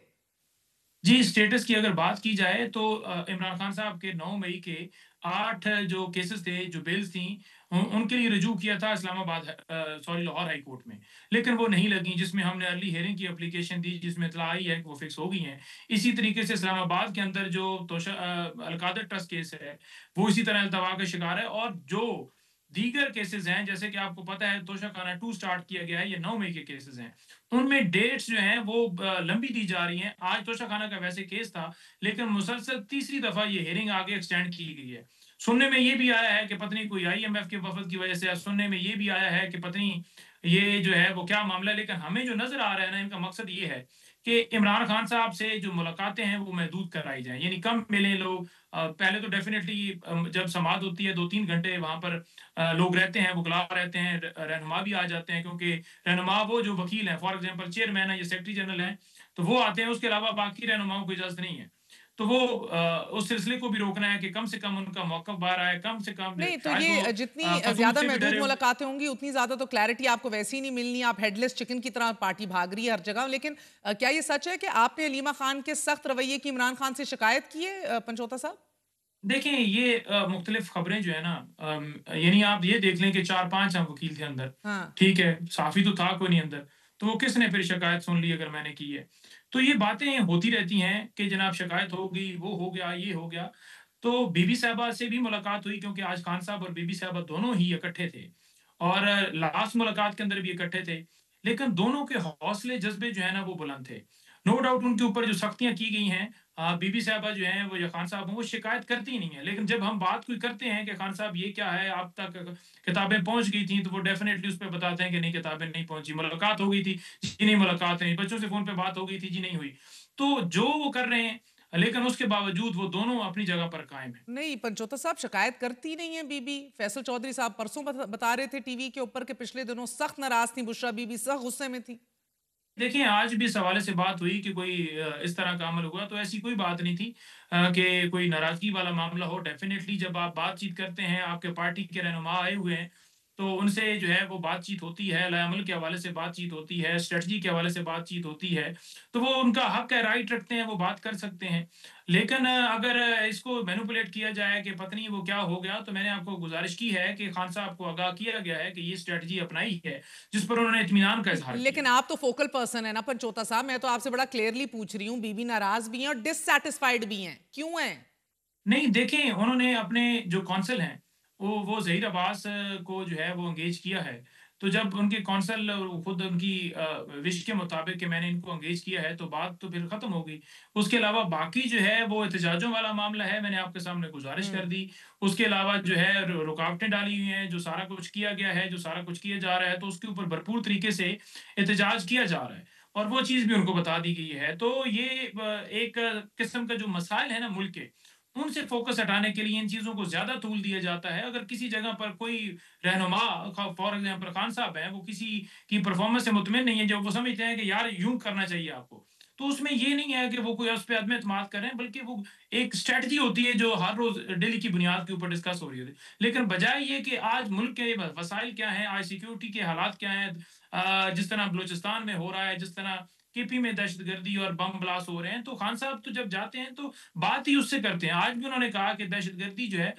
जी, स्टेटस की अगर बात की जाए तो इमरान खान साहब के 9 मई के 8 जो केसेस थे, जो बेल्स थी, उनके लिए रजू किया था लाहौर हाई कोर्ट में, लेकिन वो नहीं लगी, जिसमें हमने अर्ली हियरिंग की एप्लीकेशन दी, जिसमें इतला आई है कि वो फिक्स हो गई हैं। इसी तरीके से इस्लामाबाद के अंदर जो अलकादर ट्रस्ट केस है, वो इसी तरह इल्तवा का शिकार है, और जो दीगर केसेस हैं, जैसे कि आपको पता है तोशाखाना 2 स्टार्ट किया गया है, ये 9 मई के केसेस हैं, उनमें डेट्स जो हैं वो लंबी दी जा रही हैं। आज तोशाखाना का वैसे केस था, लेकिन मुसलसल तीसरी दफा ये हियरिंग आगे एक्सटेंड की गई है। सुनने में ये भी आया है कि पत्नी कोई IMF के वफद की वजह से, सुनने में ये भी आया है कि पत्नी ये जो है वो क्या मामला है। लेकिन हमें जो नजर आ रहा है ना, इनका मकसद ये है कि इमरान खान साहब से जो मुलाकातें हैं वो महदूद कराई जाएं, यानी कम मिलें लोग। पहले तो डेफिनेटली जब समाअत होती है 2-3 घंटे वहां पर लोग रहते हैं, वकला रहते हैं, रहनुमा भी आ जाते हैं, क्योंकि रहनुमा वो जो वकील हैं, फॉर एग्जांपल चेयरमैन है या सेक्रेटरी जनरल हैं, तो वो आते हैं। उसके अलावा बाकी रहनुमाओं को इजाजत नहीं है। तो वो उस सिलसिले को भी रोकना है कि कम से कम उनका मौक़िफ़ बाहर आए, कम से कम। नहीं तो ये जितनी ज्यादा महदूद मुलाकातें होंगी उतनी ज्यादा तो क्लैरिटी आपको वैसे ही नहीं मिलनी। आप हेडलेस चिकन की तरह पार्टी भाग रही है हर जगह। लेकिन क्या ये सच है कि आपने अलीमा खान के सख्त रवैये की इमरान खान से शिकायत की है पंचोता साहब? देखें, ये मुख्तलिफ खबरें जो है ना, यानी आप ये देख लें कि 4-5 हम वकील थे अंदर। हाँ। ठीक है, साफी तो था कोई नहीं अंदर, तो वो किसने फिर शिकायत सुन ली अगर मैंने की है? तो ये बातें होती रहती हैं कि जनाब शिकायत हो गई, वो हो गया, ये हो गया। तो बीबी साहबा से भी मुलाकात हुई, क्योंकि आज खान साहब और बीबी साहबा दोनों ही इकट्ठे थे और लास्ट मुलाकात के अंदर भी इकट्ठे थे। लेकिन दोनों के हौसले जज्बे जो है ना वो बुलंद थे। नो डाउट उनके ऊपर जो सख्तियां की गई हैं, बीबी साहबा जो हैं वो या खान साहब वो शिकायत करती ही नहीं है। लेकिन जब हम बात कोई करते हैं कि खान साहब ये क्या है, आप तक किताबें पहुंच गई थी, तो वो डेफिनेटली उस पर बताते हैं कि नहीं किताबें नहीं पहुंची, मुलाकात हो गई थी जी नहीं, मुलाकात नहीं, बच्चों से फोन पे बात हो गई थी जी नहीं हुई। तो जो वो कर रहे हैं, लेकिन उसके बावजूद वो दोनों अपनी जगह पर कायम है। नहीं पंचोता साहब, शिकायत करती नहीं है बीबी। फैसल चौधरी साहब परसों बता रहे थे टीवी के ऊपर के पिछले दिनों सख्त नाराज थी बुशरा बीबी, सख्त गुस्से में थी। देखिए, आज भी इस हवाले से बात हुई कि कोई इस तरह का अमल हुआ, तो ऐसी कोई बात नहीं थी कि कोई नाराजगी वाला मामला हो। डेफिनेटली जब आप बातचीत करते हैं, आपके पार्टी के रहनुमा आए हुए हैं, तो उनसे जो है वो बातचीत होती है, अमल के हवाले से बातचीत होती है, स्ट्रेटजी के हवाले से बातचीत होती है। तो वो उनका हक है, राइट रखते हैं, वो बात कर सकते हैं। लेकिन अगर इसको मैनिपुलेट किया जाए कि पता नहीं वो क्या हो गया, तो मैंने आपको गुजारिश की है कि खान साहब को आगाह किया गया है कि ये स्ट्रेटजी अपनाई है, जिस पर उन्होंने इत्मीनान का इजहार किया। लेकिन आप तो फोकल पर्सन है ना पंचोता साहब, मैं तो आपसे बड़ा क्लियरली पूछ रही हूँ। बीबी नाराज भी हैं और डिससैटिस्फाइड भी हैं, क्यों हैं? नहीं, देखें, उन्होंने अपने जो कौंसल हैं वो ज़हीर अब्बास को जो है वो एंगेज किया है। तो जब उनके कौंसल खुद उनकी विश के मुताबिक कि मैंने इनको एंगेज किया है, तो बात तो फिर ख़त्म हो गई। उसके अलावा बाकी जो है वो एहतजाजों वाला मामला है, मैंने आपके सामने गुज़ारिश कर दी। उसके अलावा जो है रुकावटें डाली हुई हैं, जो सारा कुछ किया गया है, जो सारा कुछ किया जा रहा है, तो उसके ऊपर भरपूर तरीके से एहतजाज किया जा रहा है और वो चीज़ भी उनको बता दी गई है। तो ये एक किस्म का जो मसाइल है ना मुल्क के, उनसे फोकस हटाने के लिए इन चीज़ों को ज़्यादा तूल दिया जाता है। अगर किसी जगह पर कोई रहनुमा, फॉर एग्जांपल खान साहब हैं, वो किसी की परफॉर्मेंस से मुतमिन नहीं है, जो वो समझते हैं कि यार यूँ करना चाहिए आपको, तो उसमें ये नहीं है कि वो कोई उस पे अदम एतमाद करें, बल्कि वो एक स्ट्रैटेजी होती है जो हर रोज़ डेली की बुनियाद के ऊपर डिस्कस हो रही होती है। लेकिन बजाय ये कि आज मुल्क के वसाइल क्या हैं, आज सिक्योरिटी के हालात क्या हैं, जिस तरह बलूचिस्तान में हो रहा है, जिस तरह केपी में दहशतगर्दी और बम ब्लास्ट हो रहे हैं, तो खान साहब तो जब जाते हैं तो बात ही उससे करते हैं। आज भी उन्होंने कहा कि दहशतगर्दी जो है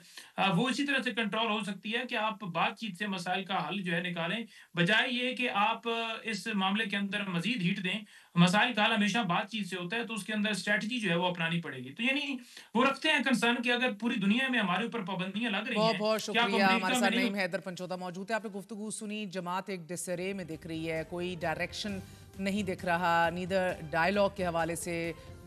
वो इसी तरह से कंट्रोल हो सकती है कि आप बातचीत से मसाइल का हल जो है निकालें, बजाय ये कि आप इस मामले के अंदर मजीद हीट दें। मसाइल का हल हमेशा बातचीत से होता है, तो उसके अंदर स्ट्रैटेजी जो है वो अपनानी पड़ेगी। तो यानी वो रखते हैं कंसर्न कि अगर पूरी दुनिया में हमारे ऊपर पाबंदियां लग रही हैं, बहुत क्या शुक्रिया। हमारे साथ नहीं। नईम हैदर पंचोता मौजूद है। आपने गुफ्तगू सुनी, जमात एक डिसरे में दिख रही है, कोई डायरेक्शन नहीं दिख रहा, नीदर डायलॉग के हवाले से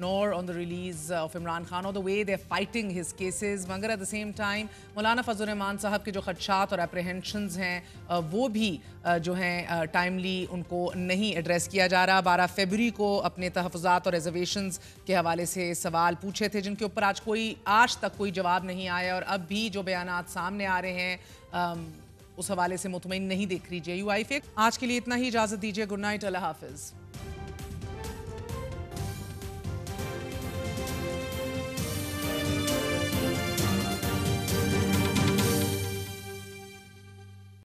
nor on the release of Imran Khan और the way they fighting his cases. मगर at the same time Maulana Fazal Rahman साहब के जो खदशात और अप्रीहेंशंस हैं वो भी जो हैं टाइमली उनको नहीं एड्रेस किया जा रहा। 12 फरवरी को अपने तहफ़्फ़ुज़ात और रिजर्वेशंस के हवाले से सवाल पूछे थे, जिनके ऊपर आज तक कोई जवाब नहीं आया, और अब भी जो बयानात सामने आ रहे हैं उस हवाले से मुतमईन नहीं दिख रही JUI। आज के लिए इतना ही, इजाज़त दीजिए। गुड नाइट, अल्लाह हाफ़िज़।